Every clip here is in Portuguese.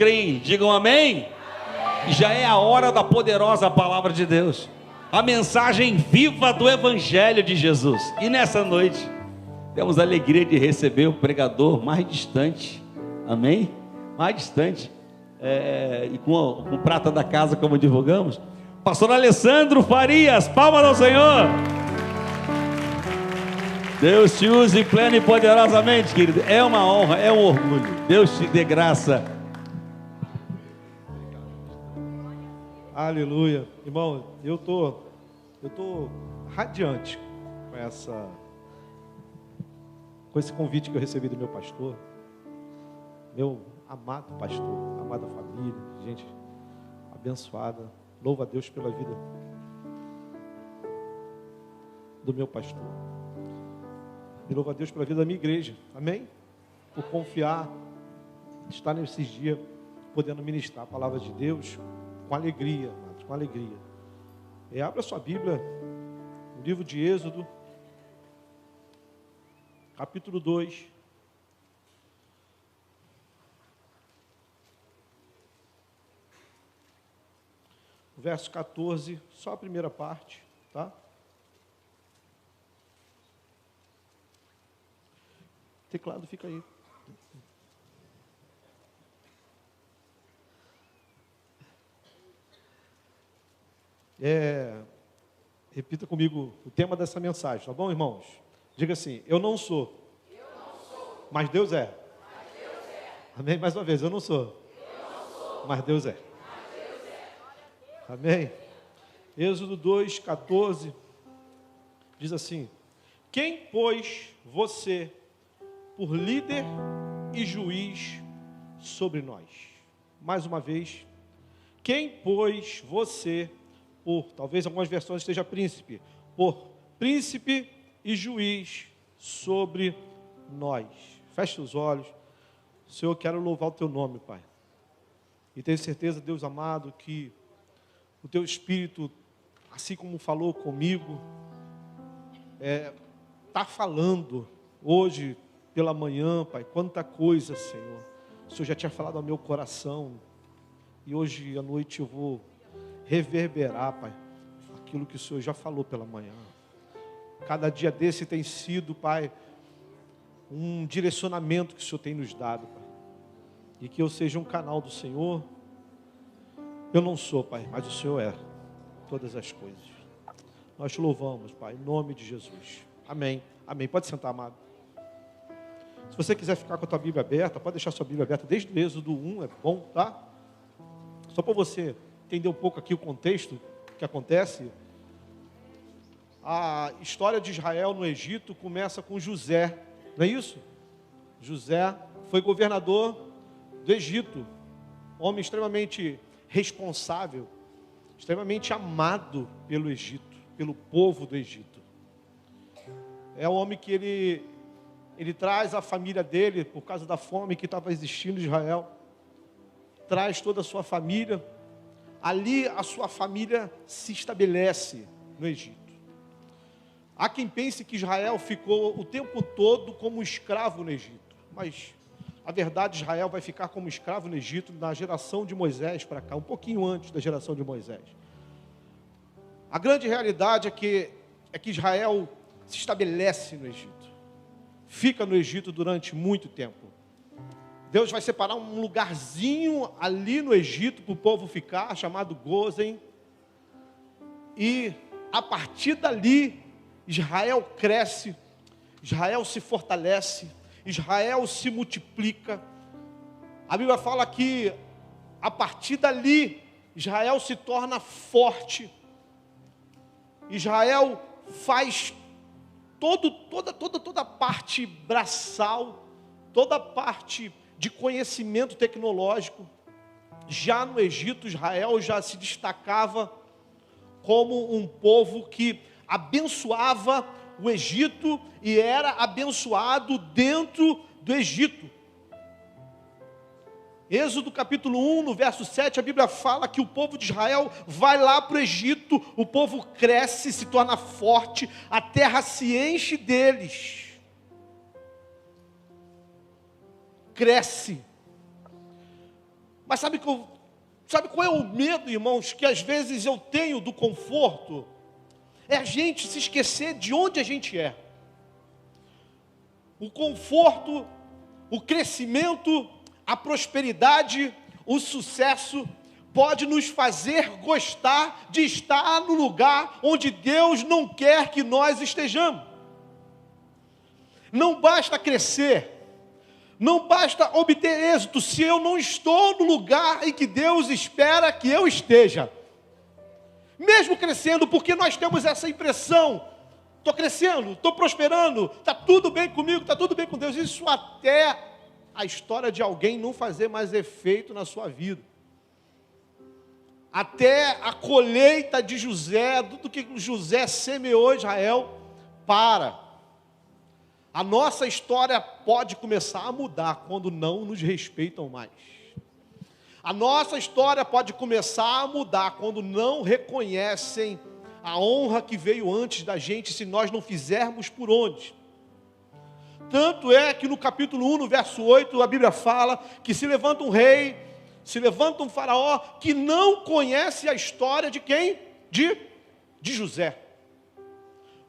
Creem, digam amém. Já é a hora da poderosa palavra de Deus, a mensagem viva do Evangelho de Jesus. E nessa noite temos a alegria de receber o pregador mais distante, amém? Mais distante, e com prata da casa, como divulgamos, pastor Alessandro Farias. Palmas ao Senhor. Deus te use pleno e poderosamente, querido. É uma honra, é um orgulho. Deus te dê graça. Aleluia. Irmão, eu tô radiante com esse convite que eu recebi do meu pastor, meu amado pastor, amada família, gente abençoada. Louvo a Deus pela vida do meu pastor. E louvo a Deus pela vida da minha igreja. Amém? Por confiar, estar nesses dias podendo ministrar a palavra de Deus com alegria, amados, com alegria. Abra sua Bíblia no livro de Êxodo, capítulo 2. Verso 14, só a primeira parte, tá? O teclado fica aí. Repita comigo o tema dessa mensagem, tá bom, irmãos? Diga assim: eu não sou, mas Deus é. Amém? Mais uma vez, eu não sou, mas Deus é. Amém? Êxodo 2, 14 diz assim: quem pôs você por líder e juiz sobre nós? Mais uma vez, quem pôs você por, talvez algumas versões esteja príncipe, por príncipe e juiz sobre nós? Feche os olhos. Senhor, eu quero louvar o teu nome, Pai. E tenho certeza, Deus amado, que o teu Espírito, assim como falou comigo, está falando hoje pela manhã, Pai. Quanta coisa, Senhor. O Senhor já tinha falado ao meu coração. E hoje à noite eu vou reverberar, Pai, aquilo que o Senhor já falou pela manhã. Cada dia desse tem sido, Pai, um direcionamento que o Senhor tem nos dado, Pai. E que eu seja um canal do Senhor. Eu não sou, Pai, mas o Senhor é todas as coisas. Nós te louvamos, Pai, em nome de Jesus. Amém. Amém. Pode sentar, amado. Se você quiser ficar com a tua Bíblia aberta, pode deixar a sua Bíblia aberta desde o Êxodo 1, é bom, tá? Só para você entender um pouco aqui o contexto que acontece. A história de Israel no Egito começa com José, não é isso? José foi governador do Egito, homem extremamente responsável, extremamente amado pelo Egito, pelo povo do Egito. É um homem que ele traz a família dele, por causa da fome que estava existindo em Israel, traz toda a sua família. Ali a sua família se estabelece no Egito. Há quem pense que Israel ficou o tempo todo como escravo no Egito, mas a verdade, Israel vai ficar como escravo no Egito na geração de Moisés para cá, um pouquinho antes da geração de Moisés. A grande realidade é que Israel se estabelece no Egito, fica no Egito durante muito tempo. Deus vai separar um lugarzinho ali no Egito para o povo ficar, chamado Gozen. E a partir dali, Israel cresce, Israel se fortalece, Israel se multiplica. A Bíblia fala que a partir dali, Israel se torna forte. Israel faz toda a parte braçal, toda a parte de conhecimento tecnológico. Já no Egito, Israel já se destacava como um povo que abençoava o Egito e era abençoado dentro do Egito. Êxodo capítulo 1, no verso 7, a Bíblia fala que o povo de Israel vai lá para o Egito, o povo cresce, se torna forte, a terra se enche deles. Cresce. Mas sabe qual é o medo, irmãos, que às vezes eu tenho do conforto? É a gente se esquecer de onde a gente é. O conforto, o crescimento, a prosperidade, o sucesso pode nos fazer gostar de estar no lugar onde Deus não quer que nós estejamos. Não basta crescer, não basta obter êxito se eu não estou no lugar em que Deus espera que eu esteja. Mesmo crescendo, porque nós temos essa impressão, estou crescendo, estou prosperando, está tudo bem comigo, está tudo bem com Deus. Isso até a história de alguém não fazer mais efeito na sua vida. Até a colheita de José, tudo que José semeou Israel, para. A nossa história pode começar a mudar quando não nos respeitam mais. A nossa história pode começar a mudar quando não reconhecem a honra que veio antes da gente, se nós não fizermos por onde. Tanto é que no capítulo 1, no verso 8, a Bíblia fala que se levanta um rei, se levanta um faraó que não conhece a história de quem? De José.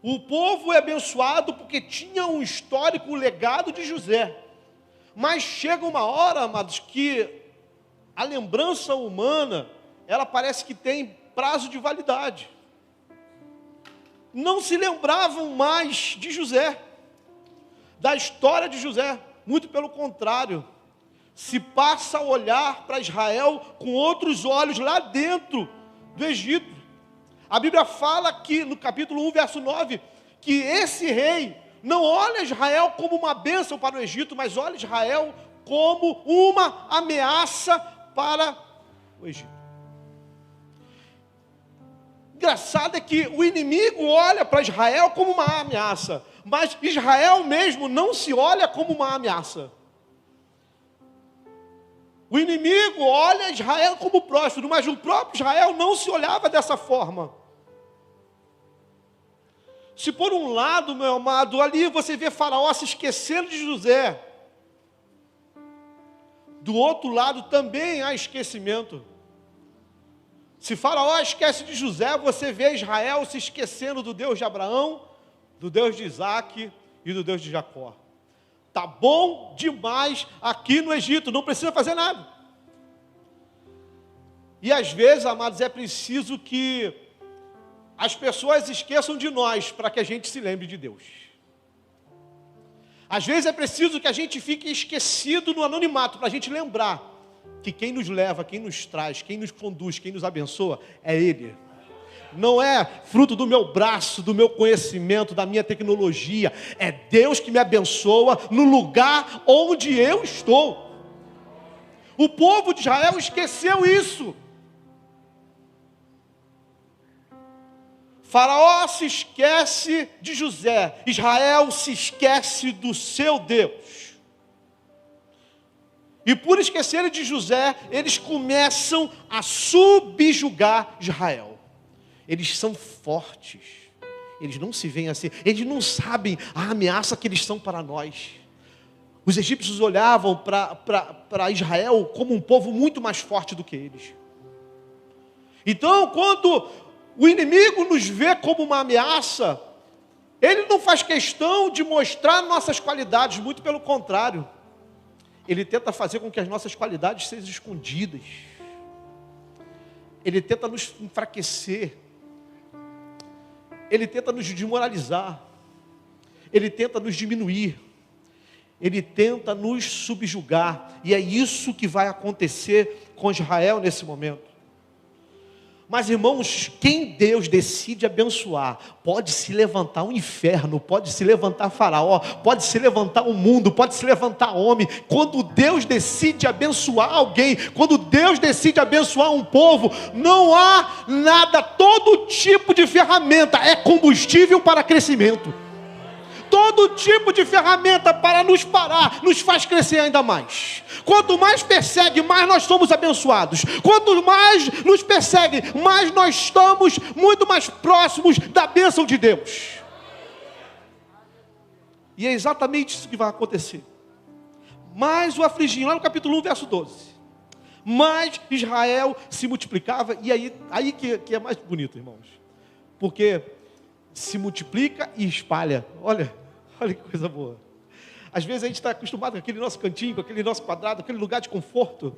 O povo é abençoado porque tinha um histórico, um legado de José. Mas chega uma hora, amados, que a lembrança humana, ela parece que tem prazo de validade. Não se lembravam mais de José, da história de José. Muito pelo contrário, se passa a olhar para Israel com outros olhos lá dentro do Egito. A Bíblia fala que no capítulo 1, verso 9, que esse rei não olha Israel como uma bênção para o Egito, mas olha Israel como uma ameaça para o Egito. Engraçado é que o inimigo olha para Israel como uma ameaça, mas Israel mesmo não se olha como uma ameaça. O inimigo olha Israel como próspero, mas o próprio Israel não se olhava dessa forma. Se por um lado, meu amado, ali você vê Faraó se esquecendo de José, do outro lado também há esquecimento. Se Faraó esquece de José, você vê Israel se esquecendo do Deus de Abraão, do Deus de Isaac e do Deus de Jacó. Tá bom demais aqui no Egito, não precisa fazer nada. E às vezes, amados, é preciso que as pessoas esqueçam de nós para que a gente se lembre de Deus. Às vezes é preciso que a gente fique esquecido no anonimato para a gente lembrar que quem nos leva, quem nos traz, quem nos conduz, quem nos abençoa é Ele. Não é fruto do meu braço, do meu conhecimento, da minha tecnologia. É Deus que me abençoa no lugar onde eu estou. O povo de Israel esqueceu isso. Faraó se esquece de José. Israel se esquece do seu Deus. E por esquecerem de José, eles começam a subjugar Israel. Eles são fortes, eles não se veem assim, eles não sabem a ameaça que eles são para nós. Os egípcios olhavam para Israel como um povo muito mais forte do que eles. Então, quando o inimigo nos vê como uma ameaça, ele não faz questão de mostrar nossas qualidades, muito pelo contrário. Ele tenta fazer com que as nossas qualidades sejam escondidas. Ele tenta nos enfraquecer. Ele tenta nos desmoralizar, ele tenta nos diminuir, ele tenta nos subjugar, e é isso que vai acontecer com Israel nesse momento. Mas, irmãos, quem Deus decide abençoar, pode se levantar um inferno, pode se levantar Faraó, pode se levantar o mundo, pode se levantar homem. Quando Deus decide abençoar alguém, quando Deus decide abençoar um povo, não há nada, todo tipo de ferramenta é combustível para crescimento. Todo tipo de ferramenta para nos parar, nos faz crescer ainda mais. Quanto mais persegue, mais nós somos abençoados. Quanto mais nos persegue, mais nós estamos muito mais próximos da bênção de Deus. E é exatamente isso que vai acontecer. Mas o afligiam, lá no capítulo 1, verso 12. mais Israel se multiplicava. E aí que é mais bonito, irmãos. Porque se multiplica e espalha. Olha que coisa boa. Às vezes a gente está acostumado com aquele nosso cantinho, com aquele nosso quadrado, aquele lugar de conforto.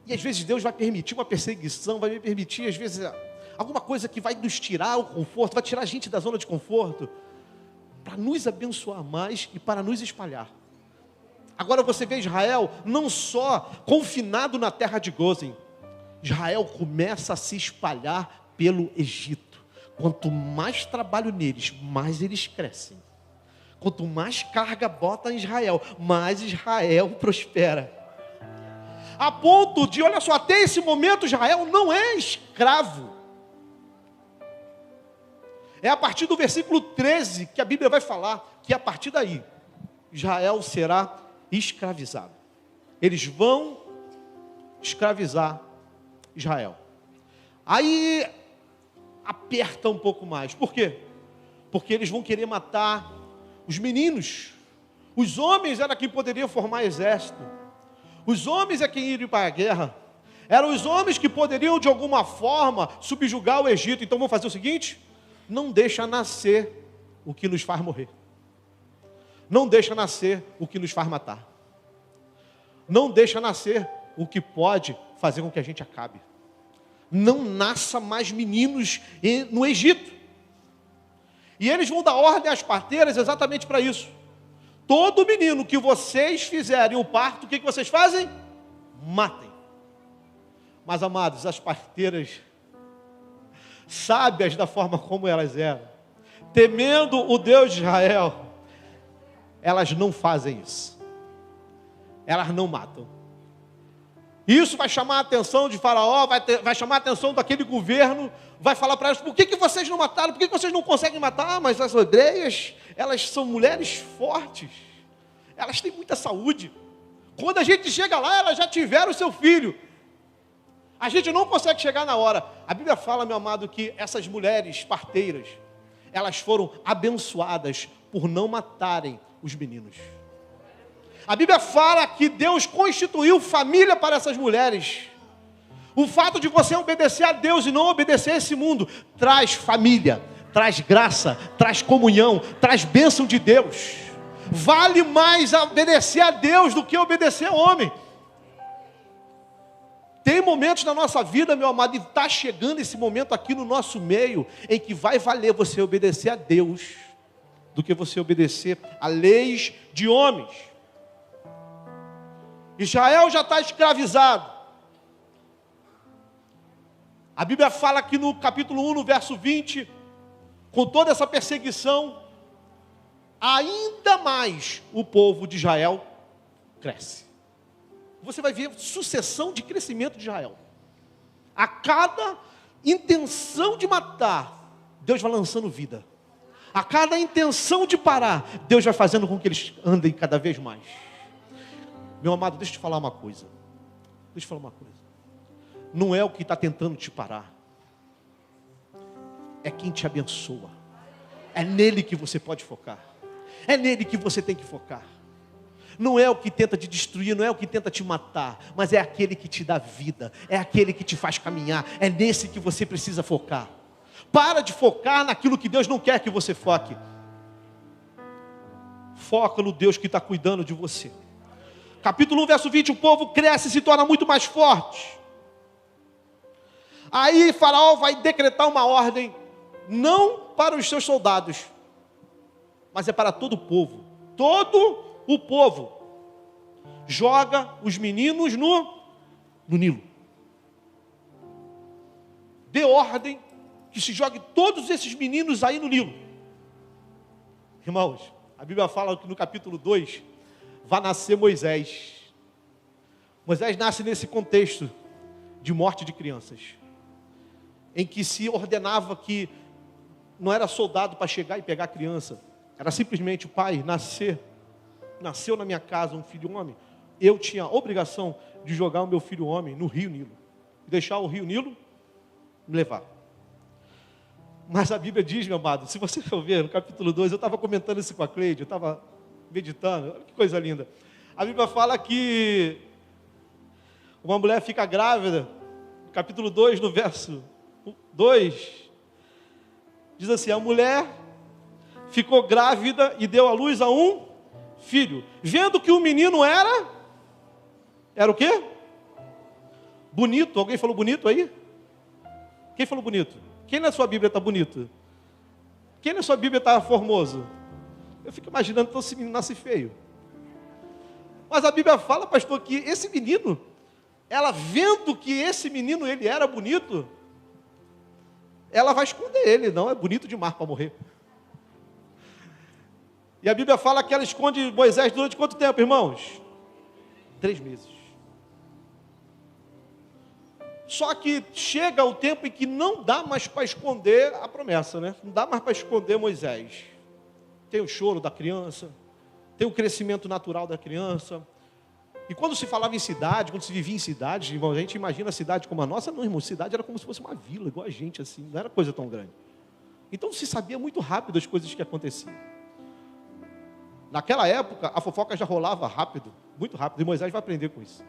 E às vezes Deus vai permitir uma perseguição, vai permitir às vezes alguma coisa que vai nos tirar o conforto, vai tirar a gente da zona de conforto, para nos abençoar mais e para nos espalhar. Agora você vê Israel não só confinado na terra de Gósen. Israel começa a se espalhar pelo Egito. Quanto mais trabalho neles, mais eles crescem. Quanto mais carga bota em Israel, mais Israel prospera. A ponto de, olha só, até esse momento Israel não é escravo. É a partir do versículo 13 que a Bíblia vai falar que a partir daí Israel será escravizado. Eles vão escravizar Israel. Aí aperta um pouco mais. Por quê? Porque eles vão querer matar os meninos. Os homens eram quem poderiam formar exército. Os homens é quem iriam para a guerra. Eram os homens que poderiam de alguma forma subjugar o Egito. Então vamos fazer o seguinte: não deixa nascer o que nos faz morrer. Não deixa nascer o que nos faz matar. Não deixa nascer o que pode fazer com que a gente acabe. Não nasça mais meninos no Egito. E eles vão dar ordem às parteiras exatamente para isso. Todo menino que vocês fizerem o parto, o que vocês fazem? Matem. Mas, amados, as parteiras, sábias da forma como elas eram, temendo o Deus de Israel, elas não fazem isso. Elas não matam. Isso vai chamar a atenção de Faraó, vai chamar a atenção daquele governo, vai falar para elas: por que vocês não mataram? Por que vocês não conseguem matar? Ah, mas as hebreias, elas são mulheres fortes, elas têm muita saúde. Quando a gente chega lá, elas já tiveram o seu filho. A gente não consegue chegar na hora. A Bíblia fala, meu amado, que essas mulheres parteiras, elas foram abençoadas por não matarem os meninos. A Bíblia fala que Deus constituiu família para essas mulheres. O fato de você obedecer a Deus e não obedecer a esse mundo traz família, traz graça, traz comunhão, traz bênção de Deus. Vale mais obedecer a Deus do que obedecer ao homem. Tem momentos na nossa vida, meu amado, e está chegando esse momento aqui no nosso meio, em que vai valer você obedecer a Deus do que você obedecer a leis de homens. Israel já está escravizado. A Bíblia fala que no capítulo 1, no verso 20, com toda essa perseguição, ainda mais o povo de Israel cresce. Você vai ver sucessão de crescimento de Israel. A cada intenção de matar, Deus vai lançando vida. A cada intenção de parar, Deus vai fazendo com que eles andem cada vez mais. Meu amado, deixa eu te falar uma coisa. Não é o que está tentando te parar. É quem te abençoa. É nele que você pode focar. É nele que você tem que focar. Não é o que tenta te destruir, não é o que tenta te matar, mas é aquele que te dá vida, é aquele que te faz caminhar, é nesse que você precisa focar. Para de focar naquilo que Deus não quer que você foque. Foca no Deus que está cuidando de você. Capítulo 1, verso 20, o povo cresce e se torna muito mais forte. Aí Faraó vai decretar uma ordem, não para os seus soldados, mas é para todo o povo. Todo o povo joga os meninos no Nilo. Dê ordem que se jogue todos esses meninos aí no Nilo. Irmãos, a Bíblia fala que no capítulo 2 vai nascer Moisés. Moisés nasce nesse contexto de morte de crianças, em que se ordenava que não era soldado para chegar e pegar a criança, era simplesmente o pai nasceu na minha casa um filho homem, eu tinha a obrigação de jogar o meu filho homem no rio Nilo, e deixar o rio Nilo me levar. Mas a Bíblia diz, meu amado, se você for ver no capítulo 2, eu estava comentando isso com a Cleide, eu estava meditando, olha que coisa linda. A Bíblia fala que Uma mulher fica grávida, capítulo 2, no verso 2, diz assim: a mulher ficou grávida e deu à luz a um filho, vendo que o menino era o quê? Bonito. Alguém falou bonito aí? Quem falou bonito? Quem na sua Bíblia está bonito? Quem na sua Bíblia está formoso? Eu fico imaginando, então, esse menino nasce feio. Mas a Bíblia fala, pastor, que esse menino, ela vendo que esse menino, ele era bonito, ela vai esconder ele. Não, é bonito demais para morrer. E a Bíblia fala que ela esconde Moisés durante quanto tempo, irmãos? 3 meses. Só que chega o tempo em que não dá mais para esconder a promessa, né? Não dá mais para esconder Moisés. Tem o choro da criança, tem o crescimento natural da criança. E quando se falava em cidade, quando se vivia em cidade, irmão, a gente imagina a cidade como a nossa. Não, irmão, cidade era como se fosse uma vila, igual a gente, assim, não era coisa tão grande. Então se sabia muito rápido as coisas que aconteciam. Naquela época, a fofoca já rolava rápido, muito rápido, e Moisés vai aprender com isso.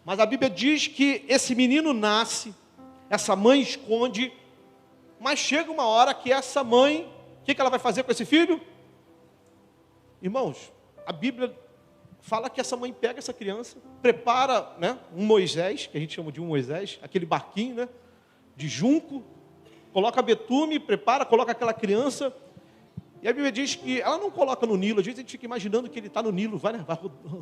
Mas a Bíblia diz que esse menino nasce, essa mãe esconde, mas chega uma hora que essa mãe, o que ela vai fazer com esse filho? Irmãos, a Bíblia fala que essa mãe pega essa criança, prepara, né, um Moisés, que a gente chama de um Moisés, aquele barquinho, né, de junco, coloca betume, prepara, coloca aquela criança. E a Bíblia diz que ela não coloca no Nilo. Às vezes a gente fica imaginando que ele está no Nilo, vai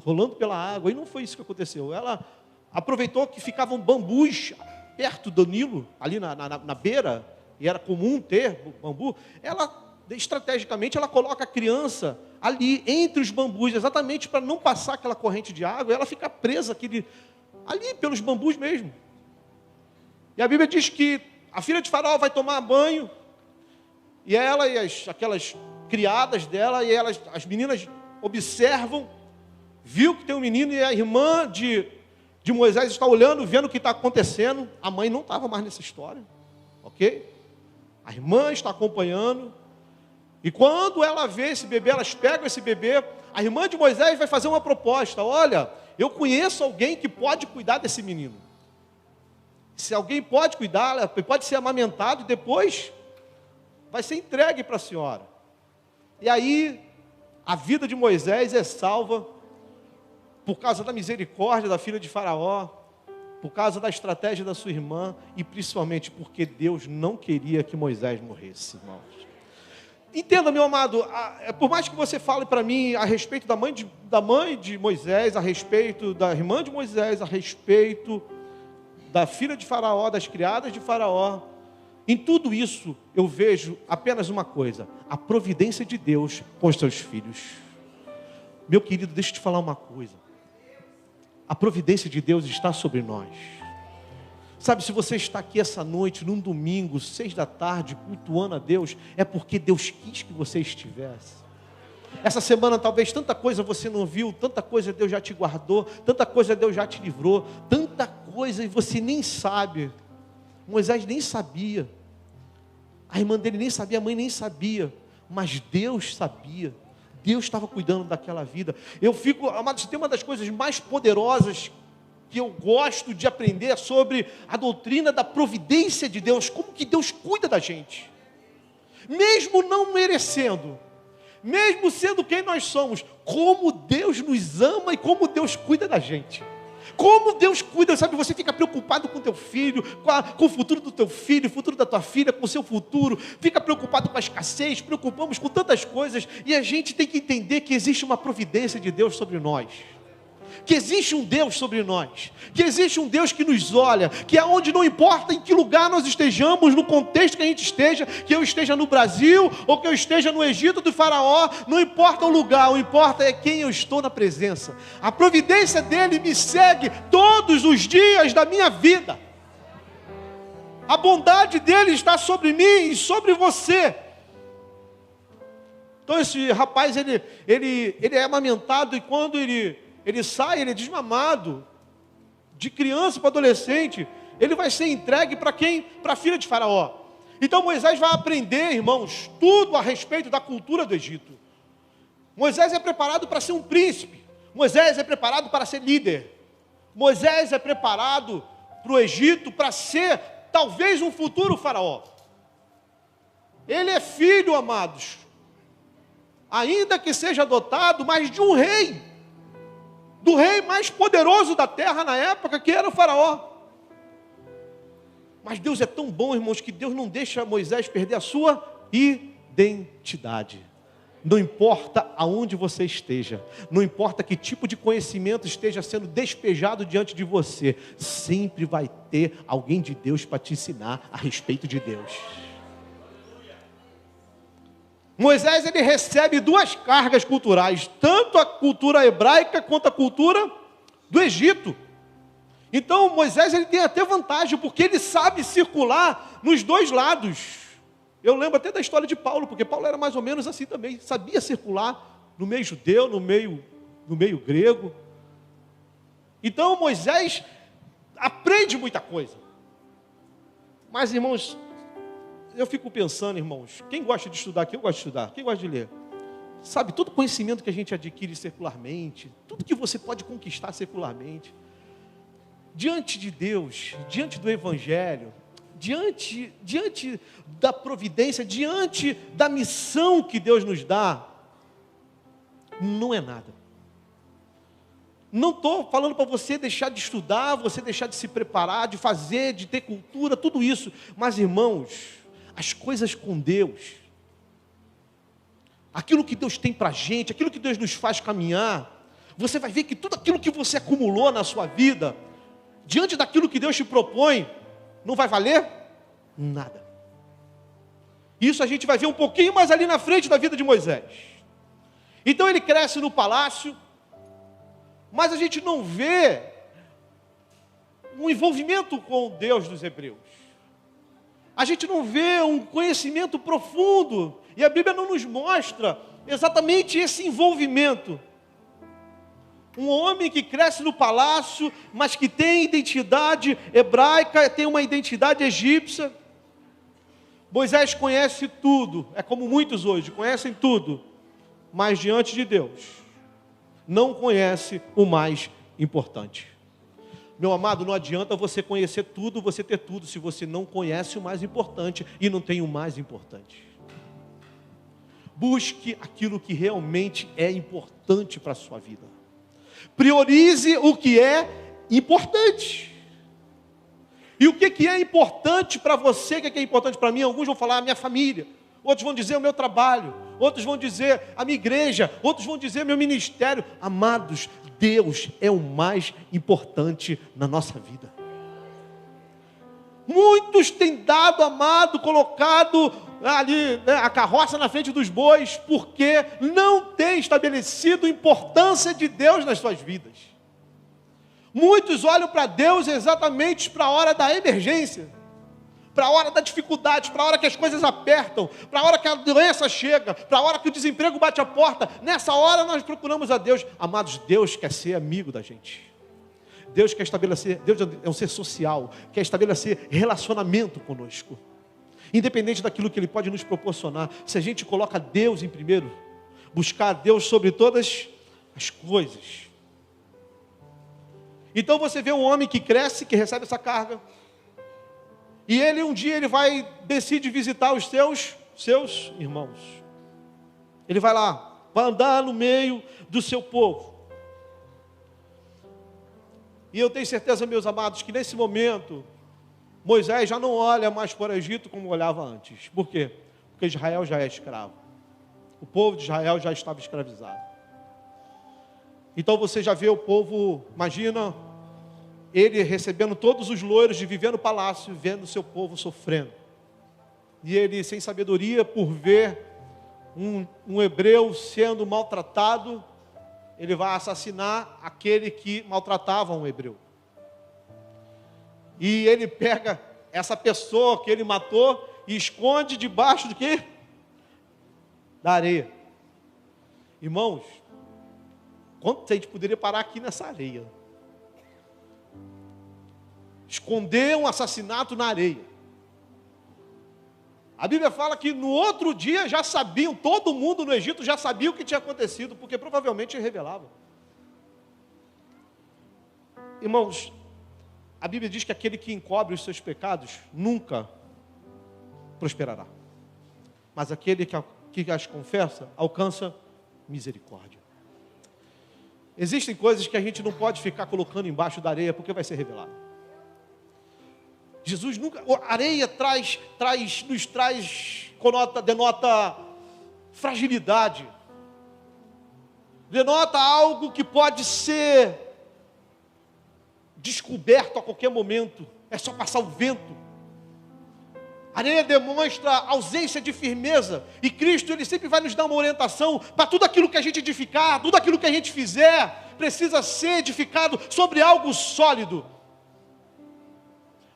rolando pela água. E não foi isso que aconteceu. Ela aproveitou que ficavam bambus perto do Nilo, ali na beira, e era comum ter bambu. Ela, estrategicamente, ela coloca a criança ali entre os bambus, exatamente para não passar aquela corrente de água. E ela fica presa ali pelos bambus mesmo. E a Bíblia diz que a filha de Faraó vai tomar banho, e ela e aquelas criadas dela, e as meninas observam, viu que tem um menino, e a irmã de Moisés está olhando, vendo o que está acontecendo. A mãe não estava mais nessa história, ok? A irmã está acompanhando, e quando ela vê esse bebê, elas pegam esse bebê, a irmã de Moisés vai fazer uma proposta: olha, eu conheço alguém que pode cuidar desse menino. Se alguém pode cuidar, pode ser amamentado e depois vai ser entregue para a senhora. E aí, a vida de Moisés é salva por causa da misericórdia da filha de Faraó, por causa da estratégia da sua irmã e principalmente porque Deus não queria que Moisés morresse, irmãos. Entenda, meu amado, por mais que você fale para mim a respeito da mãe de Moisés, a respeito da irmã de Moisés, a respeito da filha de Faraó, das criadas de Faraó, em tudo isso eu vejo apenas uma coisa: a providência de Deus com os seus filhos. Meu querido, deixa eu te falar uma coisa: a providência de Deus está sobre nós. Sabe, se você está aqui essa noite, num domingo, 6 da tarde, cultuando a Deus, é porque Deus quis que você estivesse. Essa semana talvez tanta coisa você não viu, tanta coisa Deus já te guardou, tanta coisa Deus já te livrou, tanta coisa e você nem sabe. Moisés nem sabia, a irmã dele nem sabia, a mãe nem sabia, mas Deus sabia. Deus estava cuidando daquela vida. Eu fico, amados, tem uma das coisas mais poderosas que eu gosto de aprender sobre a doutrina da providência de Deus, como que Deus cuida da gente, mesmo não merecendo, mesmo sendo quem nós somos, como Deus nos ama e como Deus cuida da gente. Como Deus cuida, sabe? Você fica preocupado com o teu filho, com o futuro do teu filho, o futuro da tua filha, com o seu futuro. Fica preocupado com a escassez, preocupamos com tantas coisas. E a gente tem que entender que existe uma providência de Deus sobre nós. Que existe um Deus sobre nós. Que existe um Deus que nos olha. Que aonde não importa em que lugar nós estejamos, no contexto que a gente esteja, que eu esteja no Brasil ou que eu esteja no Egito do Faraó, não importa o lugar, o importa é quem eu estou na presença. A providência dele me segue todos os dias da minha vida. A bondade dele está sobre mim e sobre você. Então esse rapaz, ele é amamentado, e quando ele sai, ele é desmamado, de criança para adolescente, ele vai ser entregue para quem? Para a filha de Faraó. Então Moisés vai aprender, irmãos, tudo a respeito da cultura do Egito. Moisés é preparado para ser um príncipe, Moisés é preparado para ser líder, Moisés é preparado para o Egito para ser talvez um futuro faraó. Ele é filho, amados, ainda que seja adotado, mas de um rei, do rei mais poderoso da terra na época, que era o faraó. Mas Deus é tão bom, irmãos, que Deus não deixa Moisés perder a sua identidade. Não importa aonde você esteja, não importa que tipo de conhecimento esteja sendo despejado diante de você, sempre vai ter alguém de Deus para te ensinar a respeito de Deus. Moisés, ele recebe duas cargas culturais, tanto a cultura hebraica quanto a cultura do Egito. Então Moisés, ele tem até vantagem, porque ele sabe circular nos dois lados. Eu lembro até da história de Paulo, porque Paulo era mais ou menos assim também, sabia circular no meio judeu, no meio grego. Então Moisés aprende muita coisa. Mas, irmãos, eu fico pensando, irmãos, quem gosta de estudar aqui? Eu gosto de estudar. Quem gosta de ler? Sabe, todo conhecimento que a gente adquire secularmente, tudo que você pode conquistar secularmente, diante de Deus, diante do Evangelho, diante da providência, diante da missão que Deus nos dá, não é nada. Não estou falando para você deixar de estudar, você deixar de se preparar, de fazer, de ter cultura, tudo isso. Mas, irmãos, as coisas com Deus, aquilo que Deus tem para a gente, aquilo que Deus nos faz caminhar, você vai ver que tudo aquilo que você acumulou na sua vida, diante daquilo que Deus te propõe, não vai valer nada. Isso a gente vai ver um pouquinho mais ali na frente da vida de Moisés. Então ele cresce no palácio, mas a gente não vê um envolvimento com o Deus dos hebreus. A gente não vê um conhecimento profundo, e a Bíblia não nos mostra exatamente esse envolvimento. Um homem que cresce no palácio, mas que tem identidade hebraica, tem uma identidade egípcia. Moisés conhece tudo, é como muitos hoje, conhecem tudo, mas diante de Deus, não conhece o mais importante. Meu amado, não adianta você conhecer tudo, você ter tudo, se você não conhece o mais importante e não tem o mais importante. Busque aquilo que realmente é importante para a sua vida. Priorize o que é importante. E o que é importante para você, o que é importante para mim? Alguns vão falar a minha família, outros vão dizer o meu trabalho, outros vão dizer a minha igreja, outros vão dizer meu ministério. Amados, Deus é o mais importante na nossa vida. Muitos têm dado, amado, colocado ali, né, a carroça na frente dos bois, porque não têm estabelecido a importância de Deus nas suas vidas. Muitos olham para Deus exatamente para a hora da emergência, para a hora da dificuldade, para a hora que as coisas apertam, para a hora que a doença chega, para a hora que o desemprego bate a porta. Nessa hora nós procuramos a Deus. Amados, Deus quer ser amigo da gente. Deus quer estabelecer, Deus é um ser social, quer estabelecer relacionamento conosco. Independente daquilo que Ele pode nos proporcionar, se a gente coloca Deus em primeiro, buscar Deus sobre todas as coisas. Então você vê um homem que cresce, que recebe essa carga, e ele um dia decide visitar os seus irmãos. Ele vai lá, vai andar no meio do seu povo. E eu tenho certeza, meus amados, que nesse momento, Moisés já não olha mais para o Egito como olhava antes. Por quê? Porque Israel já é escravo. O povo de Israel já estava escravizado. Então você já vê o povo, imagina, ele recebendo todos os louros de viver no palácio, vendo o seu povo sofrendo. E ele, sem sabedoria, por ver um hebreu sendo maltratado, ele vai assassinar aquele que maltratava um hebreu. E ele pega essa pessoa que ele matou e esconde debaixo de quê? Da areia. Irmãos, quanto a gente poderia parar aqui nessa areia? Esconder um assassinato na areia. A Bíblia fala que no outro dia já sabiam, todo mundo no Egito já sabia o que tinha acontecido, porque provavelmente revelava. Irmãos, a Bíblia diz que aquele que encobre os seus pecados nunca prosperará. Mas aquele que as confessa alcança misericórdia. Existem coisas que a gente não pode ficar colocando embaixo da areia porque vai ser revelado. Jesus nunca... A areia denota fragilidade. Denota algo que pode ser descoberto a qualquer momento. É só passar o vento. A areia demonstra ausência de firmeza. E Cristo, Ele sempre vai nos dar uma orientação para tudo aquilo que a gente edificar, tudo aquilo que a gente fizer, precisa ser edificado sobre algo sólido.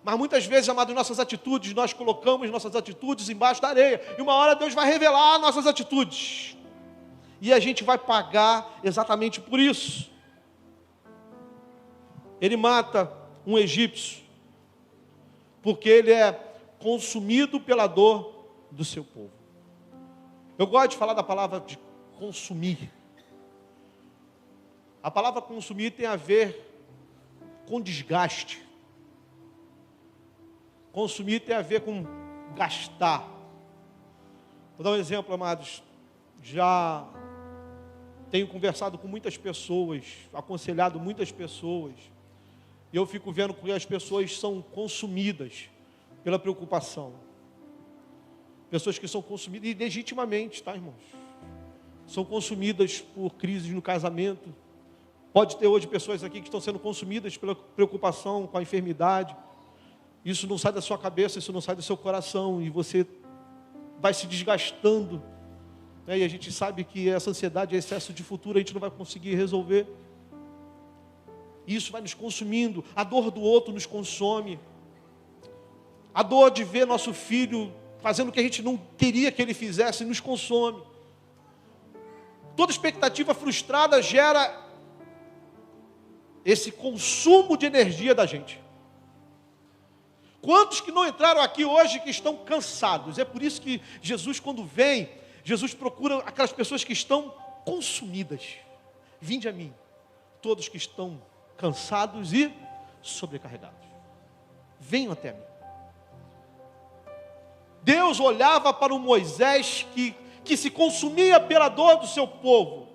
Mas muitas vezes, amados, nossas atitudes, nós colocamos nossas atitudes embaixo da areia. E uma hora Deus vai revelar nossas atitudes. E a gente vai pagar exatamente por isso. Ele mata um egípcio, porque ele é consumido pela dor do seu povo. Eu gosto de falar da palavra de consumir. A palavra consumir tem a ver com desgaste. Consumir tem a ver com gastar. Vou dar um exemplo, amados. Já tenho conversado com muitas pessoas, aconselhado muitas pessoas, e eu fico vendo que as pessoas são consumidas pela preocupação. Pessoas que são consumidas, e legitimamente, tá, irmãos? São consumidas por crises no casamento. Pode ter hoje pessoas aqui que estão sendo consumidas pela preocupação com a enfermidade. Isso não sai da sua cabeça, isso não sai do seu coração, e você vai se desgastando, né? E a gente sabe que essa ansiedade, excesso de futuro, a gente não vai conseguir resolver. Isso vai nos consumindo. A dor do outro nos consome. A dor de ver nosso filho fazendo o que a gente não queria que ele fizesse nos consome. Toda expectativa frustrada gera esse consumo de energia da gente. Quantos que não entraram aqui hoje que estão cansados? É por isso que Jesus, quando vem, Jesus procura aquelas pessoas que estão consumidas. Vinde a mim, todos que estão cansados e sobrecarregados. Venham até mim. Deus olhava para o Moisés que se consumia pela dor do seu povo.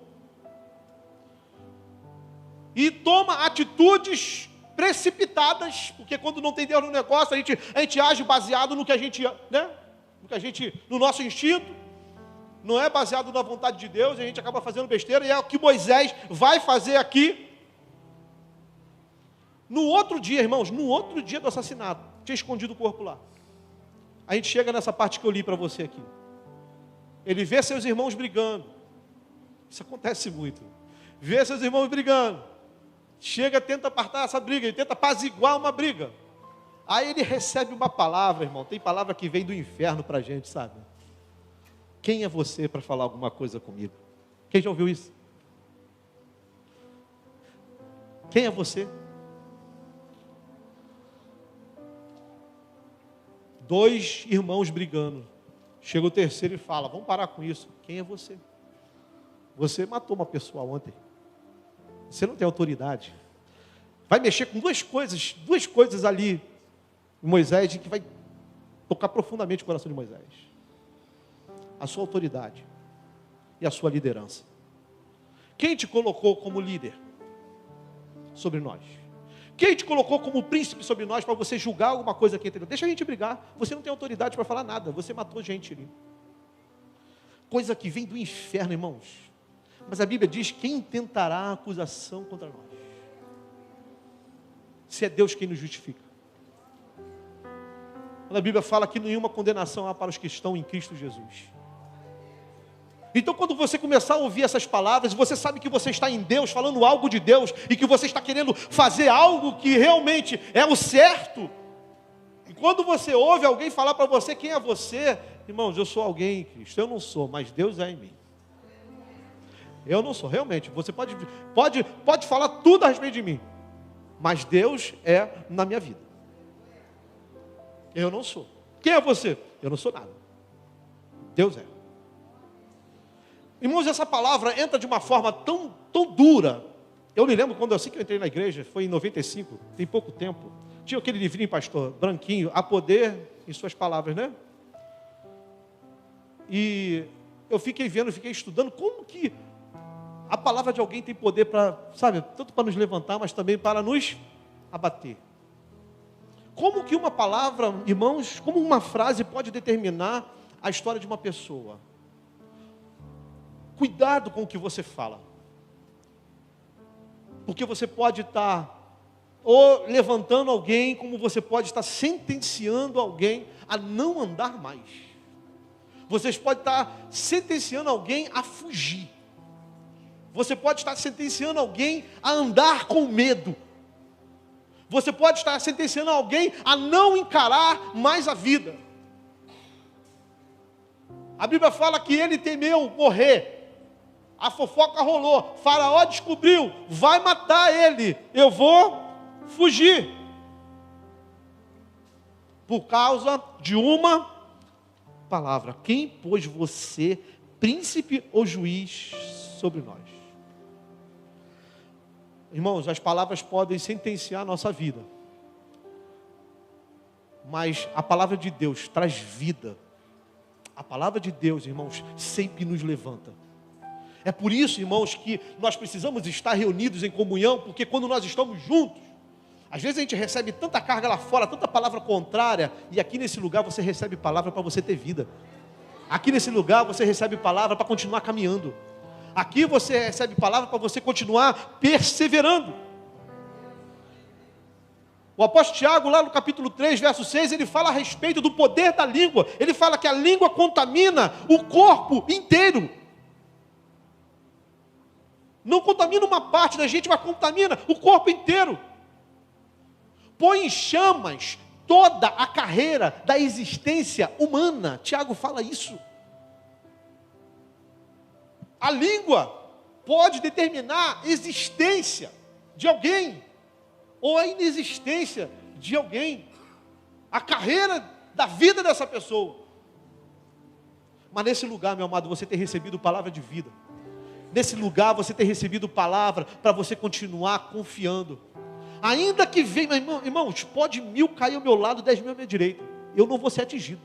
E toma atitudes precipitadas, porque quando não tem Deus no negócio, a gente age baseado no que a gente, né? No nosso instinto, não é baseado na vontade de Deus, e a gente acaba fazendo besteira, e é o que Moisés vai fazer aqui. No outro dia, irmãos, no outro dia do assassinato, tinha escondido o corpo lá. A gente chega nessa parte que eu li para você aqui. Ele vê seus irmãos brigando. Isso acontece muito. Vê seus irmãos brigando. Chega, tenta apartar essa briga, ele tenta apaziguar uma briga. Aí ele recebe uma palavra, irmão. Tem palavra que vem do inferno para a gente, sabe? Quem é você para falar alguma coisa comigo? Quem já ouviu isso? Quem é você? Dois irmãos brigando. Chega o terceiro e fala, vamos parar com isso. Quem é você? Você matou uma pessoa ontem. Você não tem autoridade. Vai mexer com duas coisas ali em Moisés, que vai tocar profundamente o coração de Moisés. A sua autoridade e a sua liderança. Quem te colocou como líder sobre nós? Quem te colocou como príncipe sobre nós para você julgar alguma coisa aqui? Deixa a gente brigar. Você não tem autoridade para falar nada. Você matou gente ali. Coisa que vem do inferno, irmãos. Mas a Bíblia diz, quem tentará acusação contra nós? Se é Deus quem nos justifica. Quando a Bíblia fala que nenhuma condenação há para os que estão em Cristo Jesus. Então, quando você começar a ouvir essas palavras, você sabe que você está em Deus, falando algo de Deus, e que você está querendo fazer algo que realmente é o certo. E quando você ouve alguém falar para você, quem é você? Irmãos, eu sou alguém em Cristo. Eu não sou, mas Deus é em mim. Eu não sou, realmente. Você pode falar tudo a respeito de mim, mas Deus é na minha vida. Eu não sou. Quem é você? Eu não sou nada. Deus é. Irmãos, essa palavra entra de uma forma tão dura, Eu me lembro quando assim que eu entrei na igreja, foi em 95, tem pouco tempo. Tinha aquele livrinho, pastor, branquinho, Há Poder em Suas Palavras, né? E eu fiquei vendo, fiquei estudando como que a palavra de alguém tem poder para, sabe, tanto para nos levantar, mas também para nos abater. Como que uma palavra, irmãos, como uma frase pode determinar a história de uma pessoa? Cuidado com o que você fala. Porque você pode estar ou levantando alguém, como você pode estar sentenciando alguém a não andar mais. Você pode estar sentenciando alguém a fugir. Você pode estar sentenciando alguém a andar com medo. Você pode estar sentenciando alguém a não encarar mais a vida. A Bíblia fala que ele temeu morrer. A fofoca rolou, Faraó descobriu, vai matar ele, eu vou fugir. Por causa de uma palavra. Quem pôs você, príncipe ou juiz, sobre nós? Irmãos, as palavras podem sentenciar a nossa vida. Mas a palavra de Deus traz vida. A palavra de Deus, irmãos, sempre nos levanta. É por isso, irmãos, que nós precisamos estar reunidos em comunhão, porque quando nós estamos juntos, às vezes a gente recebe tanta carga lá fora, tanta palavra contrária, e aqui nesse lugar você recebe palavra para você ter vida. Aqui nesse lugar você recebe palavra para continuar caminhando. Aqui você recebe palavra para você continuar perseverando. O apóstolo Tiago, lá no capítulo 3, verso 6, ele fala a respeito do poder da língua. Ele fala que a língua contamina o corpo inteiro. Não contamina uma parte da gente, mas contamina o corpo inteiro. Põe em chamas toda a carreira da existência humana. Tiago fala isso. A língua pode determinar a existência de alguém, ou a inexistência de alguém, a carreira da vida dessa pessoa. Mas nesse lugar, meu amado, você tem recebido palavra de vida. Nesse lugar você tem recebido palavra para você continuar confiando. Ainda que venha, irmãos, pode 1000 cair ao meu lado, 10.000 à minha direita. Eu não vou ser atingido.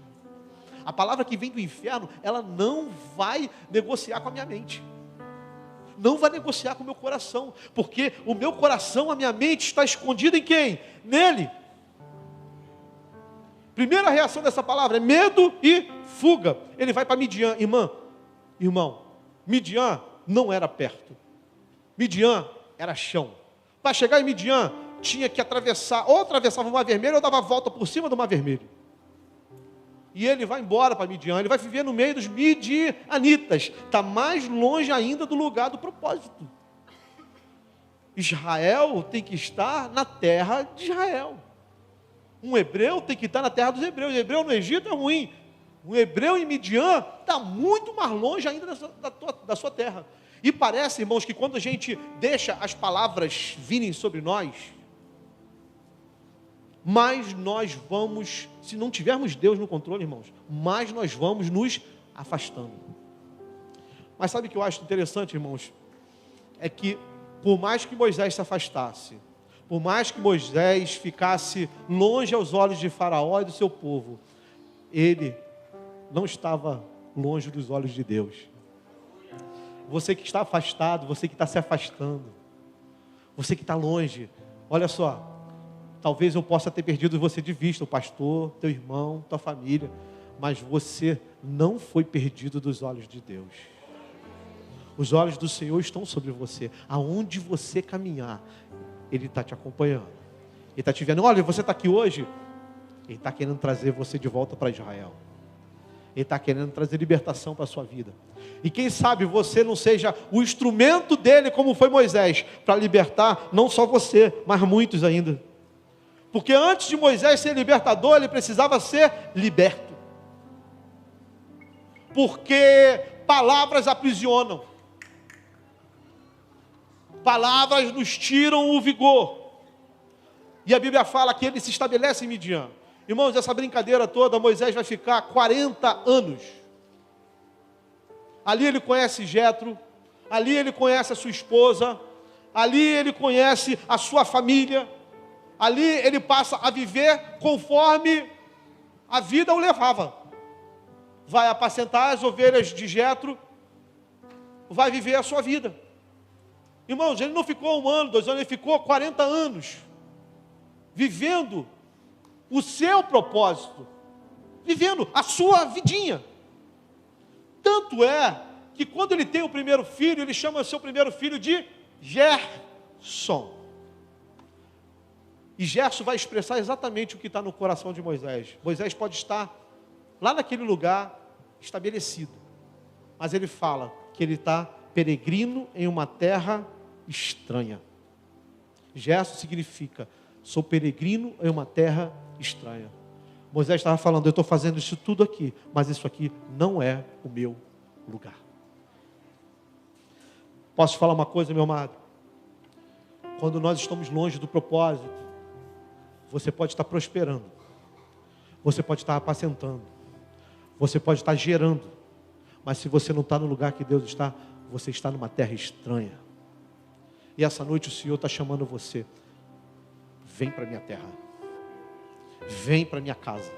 A palavra que vem do inferno, ela não vai negociar com a minha mente. Não vai negociar com o meu coração. Porque o meu coração, a minha mente está escondida em quem? Nele. Primeira reação dessa palavra é medo e fuga. Ele vai para Midian. Irmão, Midian não era perto. Midian era chão. Para chegar em Midian, tinha que atravessar, ou atravessava o Mar Vermelho, ou dava a volta por cima do Mar Vermelho. E ele vai embora para Midian, ele vai viver no meio dos midianitas. Está mais longe ainda do lugar do propósito. Israel tem que estar na terra de Israel. Um hebreu tem que estar na terra dos hebreus. O hebreu no Egito é ruim. Um hebreu em Midian está muito mais longe ainda da sua terra. E parece, irmãos, que quando a gente deixa as palavras virem sobre nós, mais nós vamos, se não tivermos Deus no controle, irmãos, mais nós vamos nos afastando. Mas sabe o que eu acho interessante, irmãos? É que por mais que Moisés se afastasse, por mais que Moisés ficasse longe aos olhos de Faraó e do seu povo, ele não estava longe dos olhos de Deus. Você que está afastado, você que está se afastando, você que está longe, olha só, talvez eu possa ter perdido você de vista, o pastor, teu irmão, tua família, mas você não foi perdido dos olhos de Deus. Os olhos do Senhor estão sobre você. Aonde você caminhar, Ele está te acompanhando. Ele está te vendo. Olha, você está aqui hoje. Ele está querendo trazer você de volta para Israel. Ele está querendo trazer libertação para a sua vida. E quem sabe você não seja o instrumento dele, como foi Moisés, para libertar não só você, mas muitos ainda. Porque antes de Moisés ser libertador, ele precisava ser liberto. Porque palavras aprisionam. Palavras nos tiram o vigor. E a Bíblia fala que ele se estabelece em Midian. Irmãos, essa brincadeira toda, Moisés vai ficar 40 anos. Ali ele conhece Jetro, ali ele conhece a sua esposa, ali ele conhece a sua família, ali ele passa a viver conforme a vida o levava. Vai apacentar as ovelhas de Jetro, vai viver a sua vida. Irmãos, ele não ficou 1 ano, 2 anos, ele ficou 40 anos, vivendo o seu propósito, vivendo a sua vidinha. Tanto é que quando ele tem o primeiro filho, ele chama o seu primeiro filho de Gerson. E Gerson vai expressar exatamente o que está no coração de Moisés. Moisés pode estar lá naquele lugar estabelecido, mas ele fala que ele está peregrino em uma terra estranha. Gerson significa, sou peregrino em uma terra estranha. Moisés estava falando, eu estou fazendo isso tudo aqui, mas isso aqui não é o meu lugar. Posso falar uma coisa, meu amado? Quando nós estamos longe do propósito, você pode estar prosperando, você pode estar apacentando, você pode estar gerando, mas se você não está no lugar que Deus está, você está numa terra estranha. E essa noite o Senhor está chamando você, vem para a minha terra, vem para a minha casa,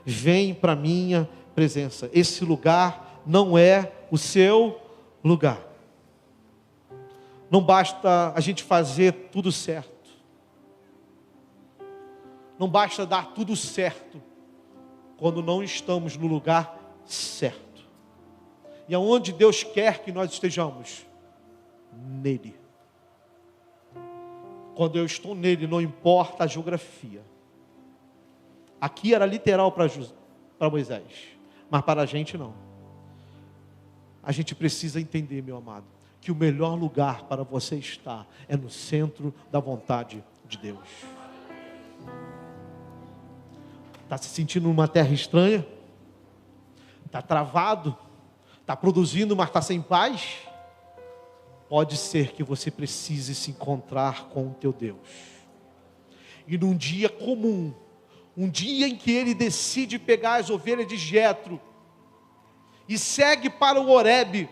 vem para a minha presença. Esse lugar não é o seu lugar. Não basta a gente fazer tudo certo, não basta dar tudo certo, quando não estamos no lugar certo. E aonde Deus quer que nós estejamos? Nele. Quando eu estou nele, não importa a geografia. Aqui era literal para Moisés, mas para a gente não. A gente precisa entender, meu amado, que o melhor lugar para você estar é no centro da vontade de Deus. Está se sentindo numa terra estranha? Está travado? Está produzindo, mas está sem paz? Pode ser que você precise se encontrar com o teu Deus. E num dia comum, um dia em que ele decide pegar as ovelhas de Jetro e segue para o Horebe.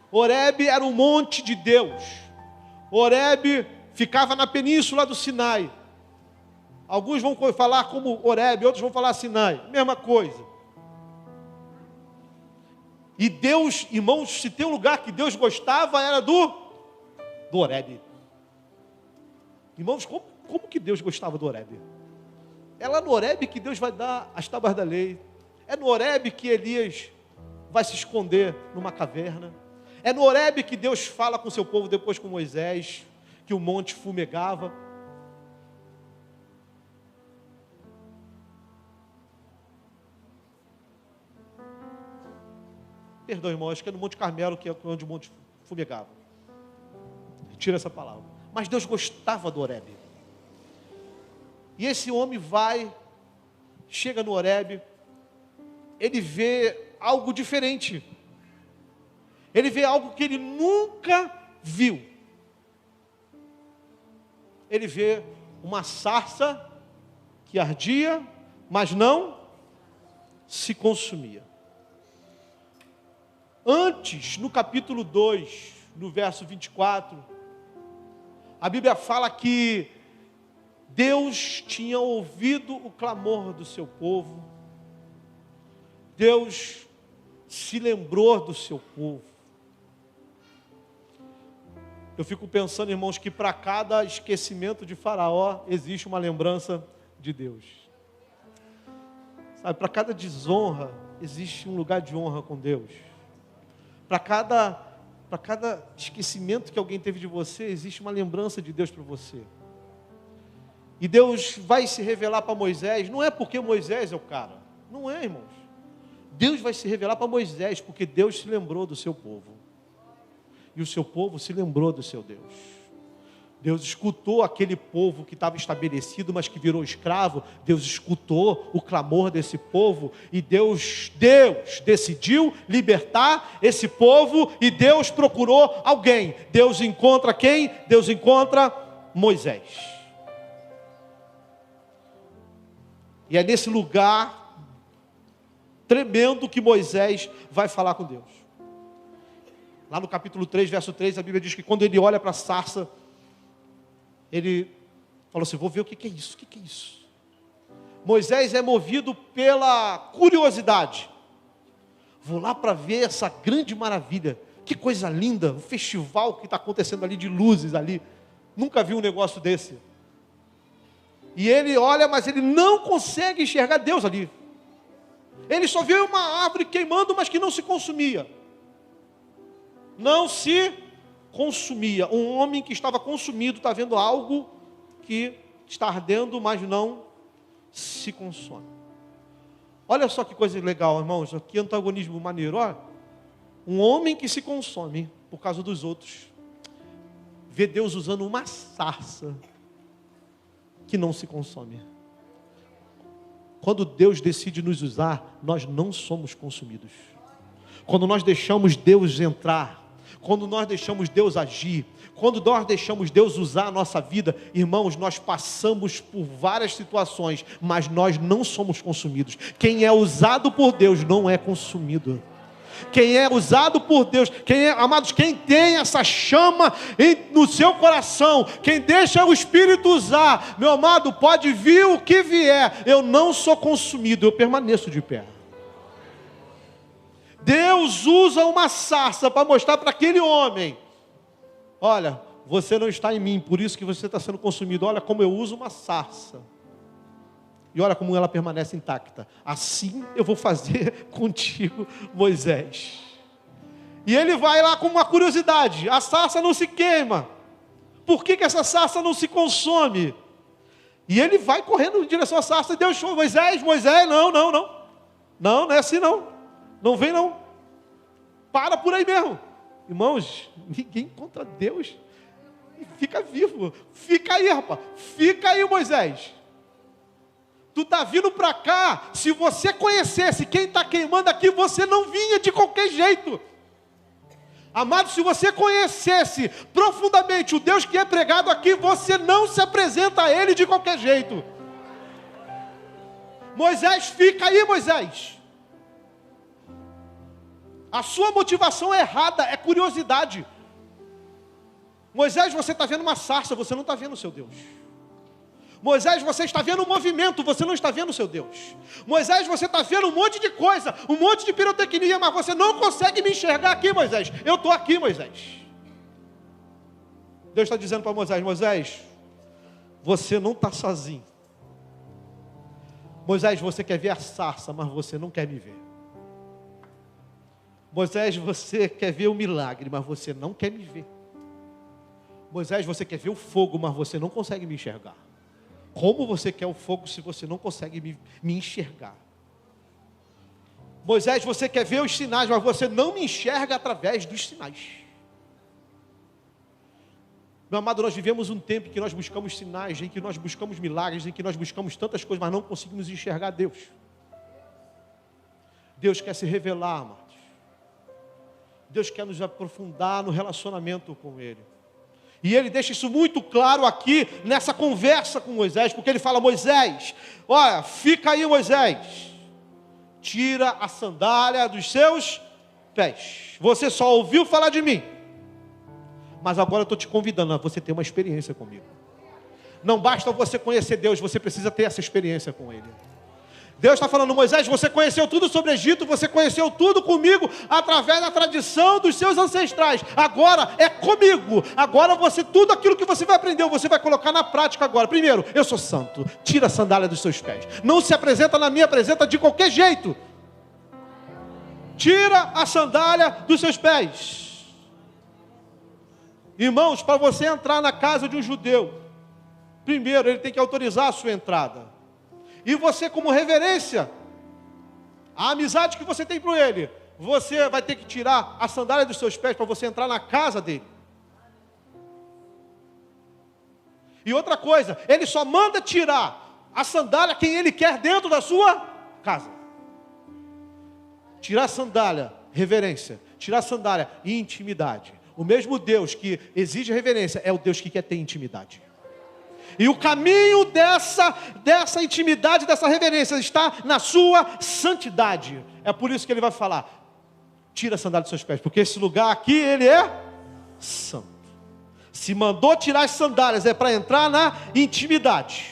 Horebe era um monte de Deus. Horebe ficava na península do Sinai. Alguns vão falar como Horebe, outros vão falar Sinai, mesma coisa. E Deus, irmãos, se tem um lugar que Deus gostava, era do Horebe. Irmãos, como que Deus gostava do Horebe? É lá no Horebe que Deus vai dar as tábuas da lei. É no Horebe que Elias vai se esconder numa caverna. É no Horebe que Deus fala com o seu povo depois com Moisés, que o monte fumegava. Perdão, irmão, acho que é no Monte Carmelo que é onde o monte fumegava. Tira essa palavra. Mas Deus gostava do Horebe. E esse homem vai, chega no Horebe, ele vê algo diferente. Ele vê algo que ele nunca viu. Ele vê uma sarça que ardia, mas não se consumia. Antes, no capítulo 2, no verso 24, a Bíblia fala que Deus tinha ouvido o clamor do seu povo. Deus se lembrou do seu povo. Eu fico pensando, irmãos, que para cada esquecimento de Faraó, existe uma lembrança de Deus. Sabe, para cada desonra, existe um lugar de honra com Deus. Para cada esquecimento que alguém teve de você, existe uma lembrança de Deus para você. E Deus vai se revelar para Moisés, não é porque Moisés é o cara, não é, irmãos. Deus vai se revelar para Moisés, porque Deus se lembrou do seu povo. E o seu povo se lembrou do seu Deus. Deus escutou aquele povo que estava estabelecido, mas que virou escravo. Deus escutou o clamor desse povo. E Deus decidiu libertar esse povo. E Deus procurou alguém. Deus encontra quem? Deus encontra Moisés. E é nesse lugar tremendo que Moisés vai falar com Deus. Lá no capítulo 3, verso 3, a Bíblia diz que quando ele olha para a sarça, ele falou assim, vou ver o que é isso, o que é isso? Moisés é movido pela curiosidade. Vou lá para ver essa grande maravilha. Que coisa linda, o festival que está acontecendo ali de luzes ali. Nunca vi um negócio desse. E ele olha, mas ele não consegue enxergar Deus ali. Ele só vê uma árvore queimando, mas que não se consumia. Não se consumia. Um homem que estava consumido está vendo algo que está ardendo, mas não se consome. Olha só que coisa legal, irmãos. Que antagonismo maneiro. Olha, um homem que se consome por causa dos outros, vê Deus usando uma sarça que não se consome. Quando Deus decide nos usar, nós não somos consumidos. Quando nós deixamos Deus entrar, quando nós deixamos Deus agir, quando nós deixamos Deus usar a nossa vida, irmãos, nós passamos por várias situações, mas nós não somos consumidos. Quem é usado por Deus não é consumido. Quem é usado por Deus, amados, quem tem essa chama no seu coração, quem deixa o Espírito usar, meu amado, pode vir o que vier, eu não sou consumido, eu permaneço de pé. Deus usa uma sarça para mostrar para aquele homem, olha, você não está em mim, por isso que você está sendo consumido, olha como eu uso uma sarça. E olha como ela permanece intacta. Assim eu vou fazer contigo, Moisés. E ele vai lá com uma curiosidade. A sarça não se queima. Por que essa sarça não se consome? E ele vai correndo em direção à sarça. E Deus falou, Moisés, não. Não é assim não. Não vem não. Para por aí mesmo. Irmãos, ninguém contra Deus fica vivo. Fica aí, rapaz. Fica aí, Moisés. Tu está vindo para cá, se você conhecesse quem está queimando aqui, você não vinha de qualquer jeito. Amado, se você conhecesse profundamente o Deus que é pregado aqui, você não se apresenta a Ele de qualquer jeito. Moisés, fica aí, Moisés. A sua motivação é errada, é curiosidade. Moisés, você está vendo uma sarça, você não está vendo o seu Deus. Moisés, você está vendo um movimento, você não está vendo o seu Deus. Moisés, você está vendo um monte de coisa, um monte de pirotecnia, mas você não consegue me enxergar aqui, Moisés. Eu estou aqui, Moisés. Deus está dizendo para Moisés, Moisés, você não está sozinho. Moisés, você quer ver a sarça, mas você não quer me ver. Moisés, você quer ver o milagre, mas você não quer me ver. Moisés, você quer ver o fogo, mas você não consegue me enxergar. Como você quer o fogo se você não consegue me enxergar? Moisés, você quer ver os sinais, mas você não me enxerga através dos sinais. Meu amado, nós vivemos um tempo em que nós buscamos sinais, em que nós buscamos milagres, em que nós buscamos tantas coisas, mas não conseguimos enxergar Deus. Deus quer se revelar, amados. Deus quer nos aprofundar no relacionamento com Ele. E ele deixa isso muito claro aqui, nessa conversa com Moisés, porque ele fala, Moisés, olha, fica aí, Moisés, tira a sandália dos seus pés. Você só ouviu falar de mim, mas agora eu estou te convidando a você ter uma experiência comigo. Não basta você conhecer Deus, você precisa ter essa experiência com Ele. Deus está falando, Moisés, você conheceu tudo sobre o Egito, você conheceu tudo comigo, através da tradição dos seus ancestrais. Agora é comigo. Agora tudo aquilo que você vai aprender, você vai colocar na prática agora. Primeiro, eu sou santo. Tira a sandália dos seus pés. Não se apresenta na minha presença de qualquer jeito. Tira a sandália dos seus pés. Irmãos, para você entrar na casa de um judeu, primeiro ele tem que autorizar a sua entrada. E você, como reverência, a amizade que você tem por ele, você vai ter que tirar a sandália dos seus pés para você entrar na casa dele. E outra coisa, ele só manda tirar a sandália quem ele quer dentro da sua casa. Tirar a sandália, reverência. Tirar a sandália, intimidade. O mesmo Deus que exige reverência é o Deus que quer ter intimidade. E o caminho dessa intimidade, dessa reverência, está na sua santidade. É por isso que ele vai falar, tira a sandália dos seus pés, porque esse lugar aqui, ele é santo. Se mandou tirar as sandálias, é para entrar na intimidade.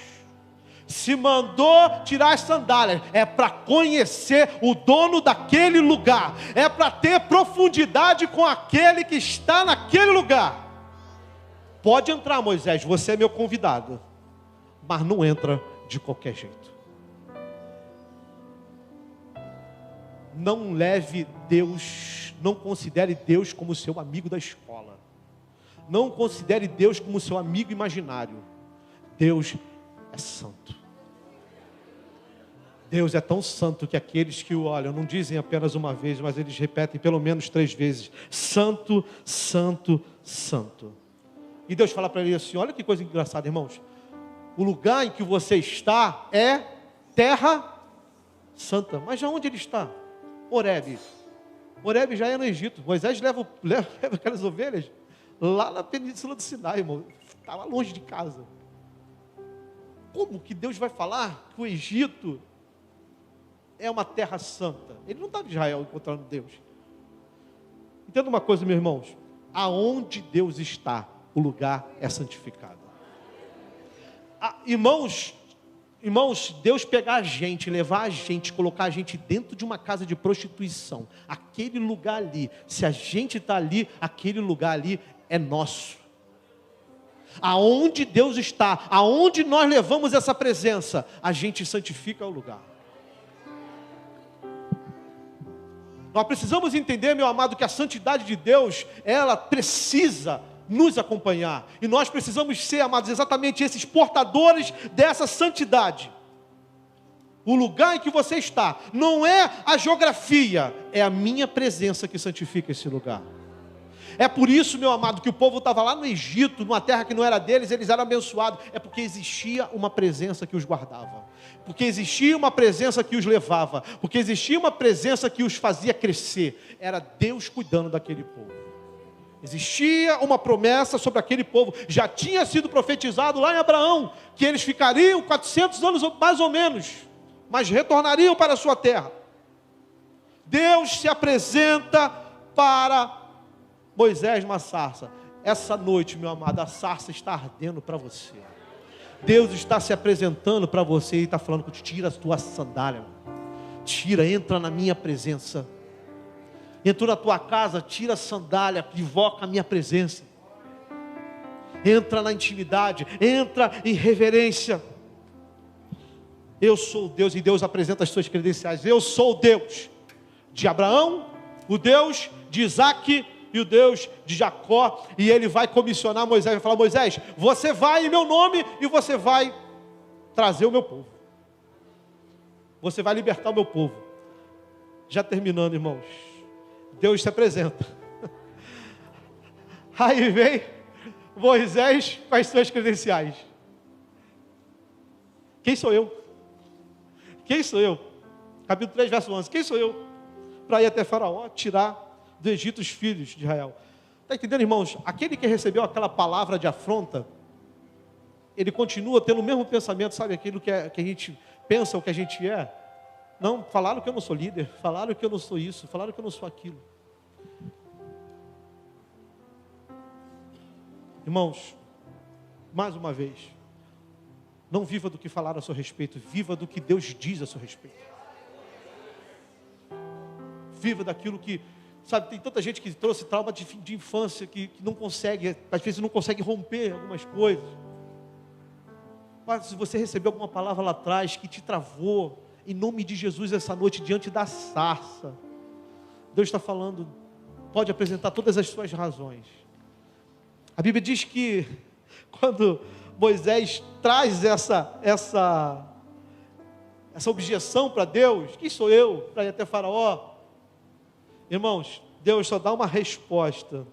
Se mandou tirar as sandálias, é para conhecer o dono daquele lugar, é para ter profundidade com aquele que está naquele lugar. Pode entrar, Moisés, você é meu convidado, mas não entra de qualquer jeito. Não leve Deus, não considere Deus como seu amigo da escola. Não considere Deus como seu amigo imaginário. Deus é santo. Deus é tão santo que aqueles que o olham não dizem apenas uma vez, mas eles repetem pelo menos 3 vezes: santo, santo, santo. E Deus fala para ele assim: olha que coisa engraçada, irmãos. O lugar em que você está é terra santa. Mas já onde ele está? Horebe. Horebe já é no Egito. Moisés leva aquelas ovelhas lá na península do Sinai, irmão. Estava longe de casa. Como que Deus vai falar que o Egito é uma terra santa? Ele não estava em Israel encontrando Deus. Entenda uma coisa, meus irmãos. Aonde Deus está, o lugar é santificado. Irmãos, Deus pegar a gente, levar a gente, colocar a gente dentro de uma casa de prostituição, aquele lugar ali, se a gente está ali, aquele lugar ali é nosso. Aonde Deus está, aonde nós levamos essa presença, a gente santifica o lugar. Nós precisamos entender, meu amado, que a santidade de Deus, ela precisa nos acompanhar. E nós precisamos ser, amados, exatamente esses portadores dessa santidade. O lugar em que você está não é a geografia, é a minha presença que santifica esse lugar. É por isso, meu amado, que o povo estava lá no Egito, numa terra que não era deles, eles eram abençoados. É porque existia uma presença que os guardava. Porque existia uma presença que os levava. Porque existia uma presença que os fazia crescer. Era Deus cuidando daquele povo. Existia uma promessa sobre aquele povo. Já tinha sido profetizado lá em Abraão, que eles ficariam 400 anos mais ou menos, mas retornariam para a sua terra. Deus se apresenta para Moisés numa sarça. Essa noite, meu amado, a sarça está ardendo para você. Deus está se apresentando para você e está falando que tira a tua sandália. Tira, entra na minha presença. Entrou na tua casa, tira a sandália, invoca a minha presença. Entra na intimidade, entra em reverência. Eu sou o Deus, e Deus apresenta as suas credenciais. Eu sou o Deus de Abraão, o Deus de Isaac e o Deus de Jacó. E ele vai comissionar Moisés, vai falar: Moisés, você vai em meu nome e você vai trazer o meu povo. Você vai libertar o meu povo. Já terminando, irmãos. Deus se apresenta. Aí vem Moisés com as suas credenciais. Quem sou eu? Quem sou eu? Capítulo 3, verso 11. Quem sou eu? Para ir até Faraó, tirar do Egito os filhos de Israel. Está entendendo, irmãos? Aquele que recebeu aquela palavra de afronta, ele continua tendo o mesmo pensamento, sabe? Aquilo que a gente pensa, o que a gente é. Não, falaram que eu não sou líder, falaram que eu não sou isso, falaram que eu não sou aquilo. Irmãos, mais uma vez, não viva do que falaram a seu respeito, viva do que Deus diz a seu respeito. Viva daquilo que, sabe, tem tanta gente que trouxe trauma de infância, que não consegue, às vezes não consegue romper algumas coisas. Mas se você recebeu alguma palavra lá atrás que te travou, em nome de Jesus, essa noite, diante da sarça, Deus está falando, pode apresentar todas as suas razões. A Bíblia diz que, quando Moisés traz essa objeção para Deus: quem sou eu para ir até Faraó? Irmãos, Deus só dá uma resposta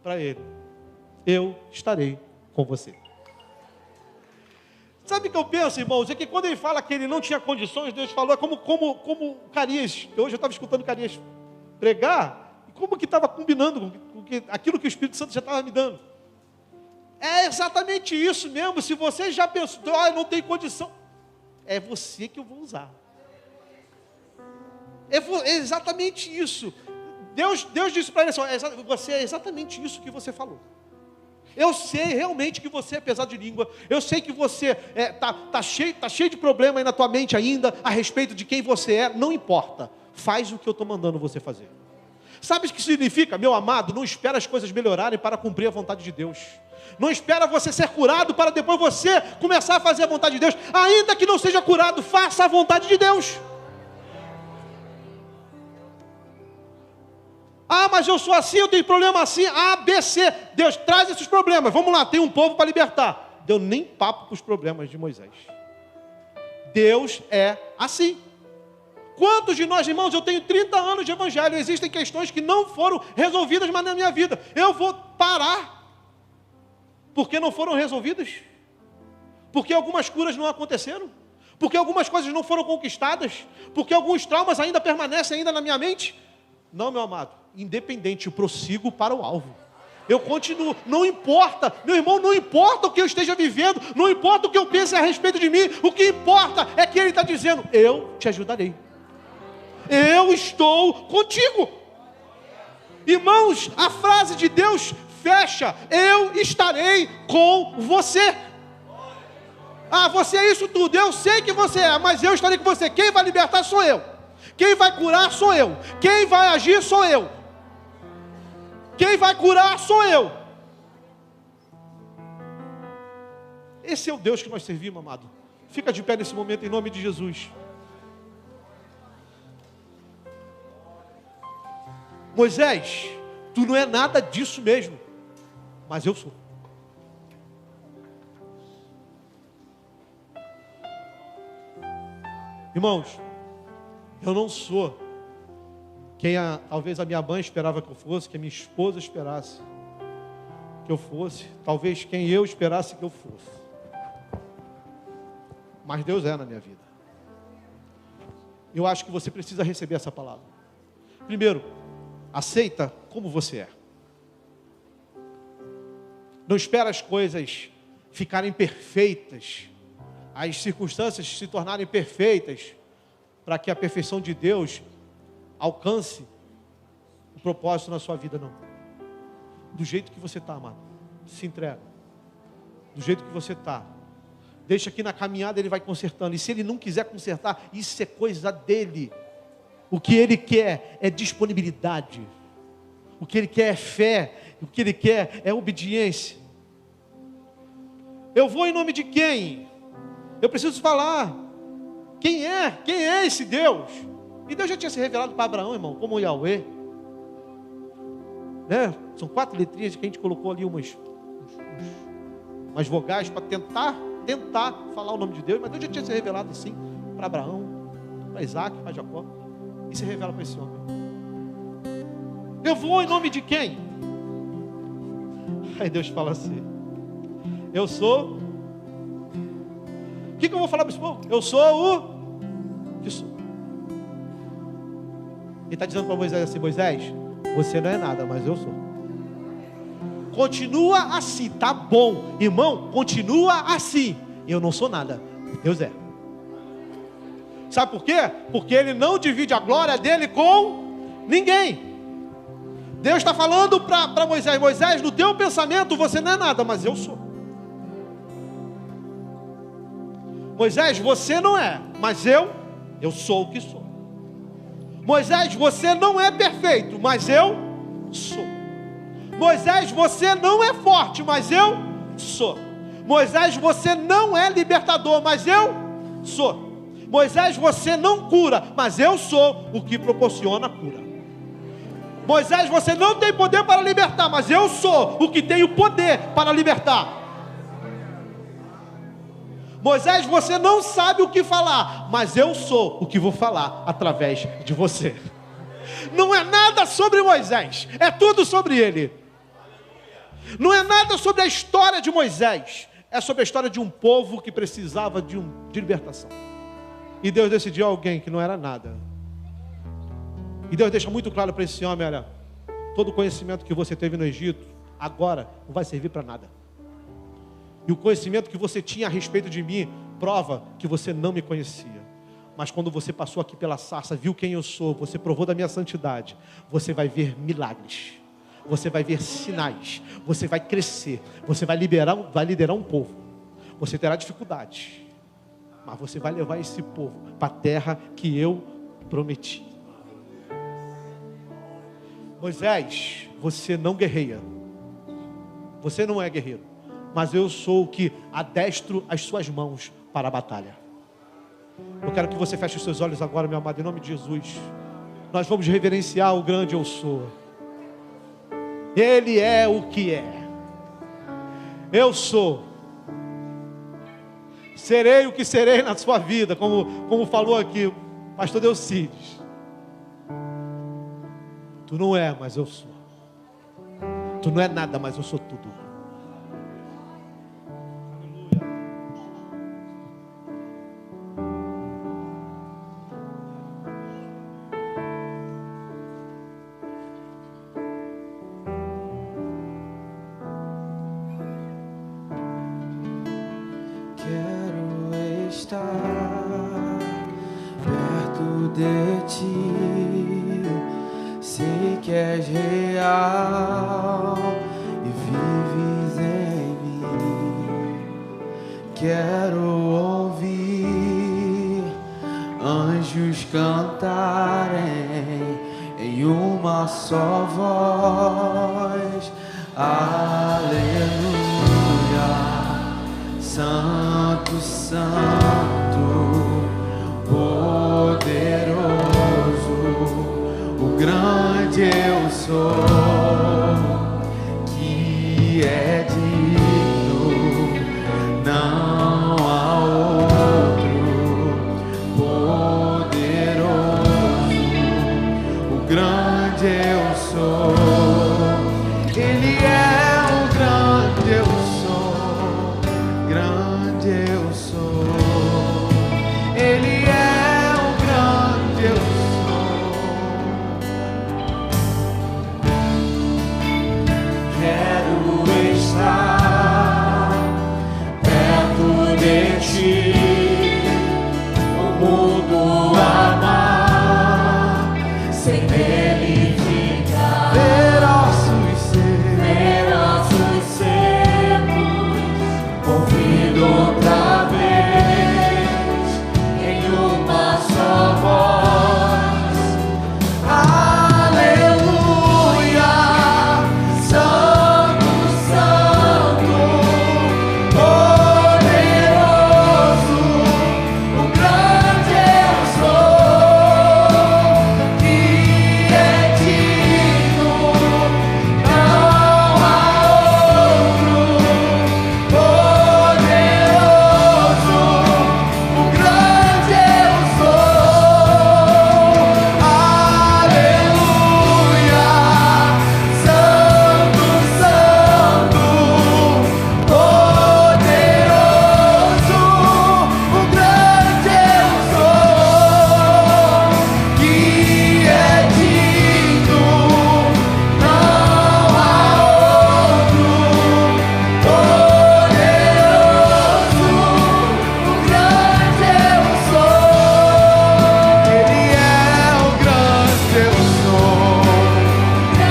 para ele: eu estarei com você. Sabe o que eu penso, irmãos? É que quando ele fala que ele não tinha condições, Deus falou, é como Carias. Hoje eu estava escutando Carias pregar, e como que estava combinando com aquilo que o Espírito Santo já estava me dando. É exatamente isso mesmo. Se você já pensou, eu não tenho condição, é você que eu vou usar. É exatamente isso. Deus disse para ele assim: você é exatamente isso que você falou. Eu sei realmente que você é pesado de língua. Eu sei que você tá cheio de problema aí na tua mente ainda a respeito de quem você é. Não importa. Faz o que eu estou mandando você fazer. Sabe o que significa, meu amado? Não espera as coisas melhorarem para cumprir a vontade de Deus. Não espera você ser curado para depois você começar a fazer a vontade de Deus. Ainda que não seja curado, faça a vontade de Deus. Ah, mas eu sou assim, eu tenho problema assim, A, B, C. Deus, traz esses problemas. Vamos lá, tem um povo para libertar. Deu nem papo para os problemas de Moisés. Deus é assim. Quantos de nós, irmãos, eu tenho 30 anos de evangelho, existem questões que não foram resolvidas mais na minha vida. Eu vou parar, porque não foram resolvidas, porque algumas curas não aconteceram, porque algumas coisas não foram conquistadas, porque alguns traumas ainda permanecem ainda na minha mente. Não, meu amado, independente, eu prossigo para o alvo. Eu continuo, não importa, meu irmão, não importa o que eu esteja vivendo, não importa o que eu pense a respeito de mim, o que importa é que Ele está dizendo: eu te ajudarei. Eu estou contigo. Irmãos, a frase de Deus fecha: eu estarei com você. Ah, você é isso tudo, eu sei que você é, mas eu estarei com você. Quem vai libertar sou eu. Quem vai curar sou eu. Quem vai agir sou eu. Quem vai curar sou eu. Esse é o Deus que nós servimos, amado. Fica de pé nesse momento em nome de Jesus. Moisés, tu não é nada disso mesmo, mas eu sou. Irmãos, eu não sou quem talvez a minha mãe esperava que eu fosse, que a minha esposa esperasse que eu fosse, talvez quem eu esperasse que eu fosse. Mas Deus é na minha vida. Eu acho que você precisa receber essa palavra. Primeiro, aceita como você é. Não espera as coisas ficarem perfeitas, as circunstâncias se tornarem perfeitas, para que a perfeição de Deus alcance o propósito na sua vida, não. Do jeito que você está, amado, se entrega. Do jeito que você está. Deixa que na caminhada Ele vai consertando. E se Ele não quiser consertar, isso é coisa dEle. O que Ele quer é disponibilidade. O que Ele quer é fé. O que Ele quer é obediência. Eu vou em nome de quem? Eu preciso falar. Quem é? Quem é esse Deus? E Deus já tinha se revelado para Abraão, irmão, como o Yahweh. Né? São 4 letrinhas que a gente colocou ali umas vogais para tentar falar o nome de Deus. Mas Deus já tinha se revelado assim para Abraão, para Isaac, para Jacó. E se revela para esse homem. Eu vou em nome de quem? Aí Deus fala assim: eu sou. O que eu vou falar para esse povo? Eu sou o que sou. Ele está dizendo para Moisés assim: Moisés, você não é nada, mas eu sou. Continua assim, tá bom, irmão, continua assim. Eu não sou nada, Deus é. Sabe por quê? Porque Ele não divide a glória dele com ninguém. Deus está falando para Moisés: Moisés, no teu pensamento você não é nada, mas eu sou. Moisés, você não é, mas eu sou o que sou. Moisés, você não é perfeito, mas eu sou. Moisés, você não é forte, mas eu sou. Moisés, você não é libertador, mas eu sou. Moisés, você não cura, mas eu sou o que proporciona a cura. Moisés, você não tem poder para libertar, mas eu sou o que tem o poder para libertar. Moisés, você não sabe o que falar, mas eu sou o que vou falar através de você. Não é nada sobre Moisés, é tudo sobre ele. Não é nada sobre a história de Moisés, é sobre a história de um povo que precisava de libertação. E Deus decidiu alguém que não era nada. E Deus deixa muito claro para esse homem: olha, todo o conhecimento que você teve no Egito, agora não vai servir para nada. E o conhecimento que você tinha a respeito de mim, prova que você não me conhecia. Mas quando você passou aqui pela sarça, viu quem eu sou, você provou da minha santidade, você vai ver milagres, você vai ver sinais, você vai crescer, você vai liderar um povo. Você terá dificuldades, mas você vai levar esse povo para a terra que eu prometi. Moisés, você não guerreia, você não é guerreiro, mas eu sou o que adestro as suas mãos para a batalha. Eu quero que você feche os seus olhos agora, meu amado, em nome de Jesus. Nós vamos reverenciar o grande eu sou. Ele é o que é. Eu sou. Serei o que serei na sua vida, como falou aqui o pastor Delcides. Tu não é, mas eu sou. Tu não é nada, mas eu sou tudo. Perto de ti, sei que és real e vives em mim. Quero ouvir anjos cantarem em uma só voz. Aleluia. Santo, Santo, poderoso, o grande eu sou, que é digno, não há outro, poderoso, o grande eu sou, Ele é o grande eu sou. Grande eu sou, Ele é o grande eu sou. Quero estar perto de ti, o mundo amar, sem nele ficar. Ver ossos secos, ouvindo outra vez em uma só voz. Aleluia, Santo, Santo, poderoso, o grande eu sou, que é digno, não há outro. Poderoso, o grande eu sou. Aleluia, Santo, Santo, poderoso, o grande eu sou, que é digno, não há outro. Poderoso, o grande eu sou. Ele é o grande eu sou.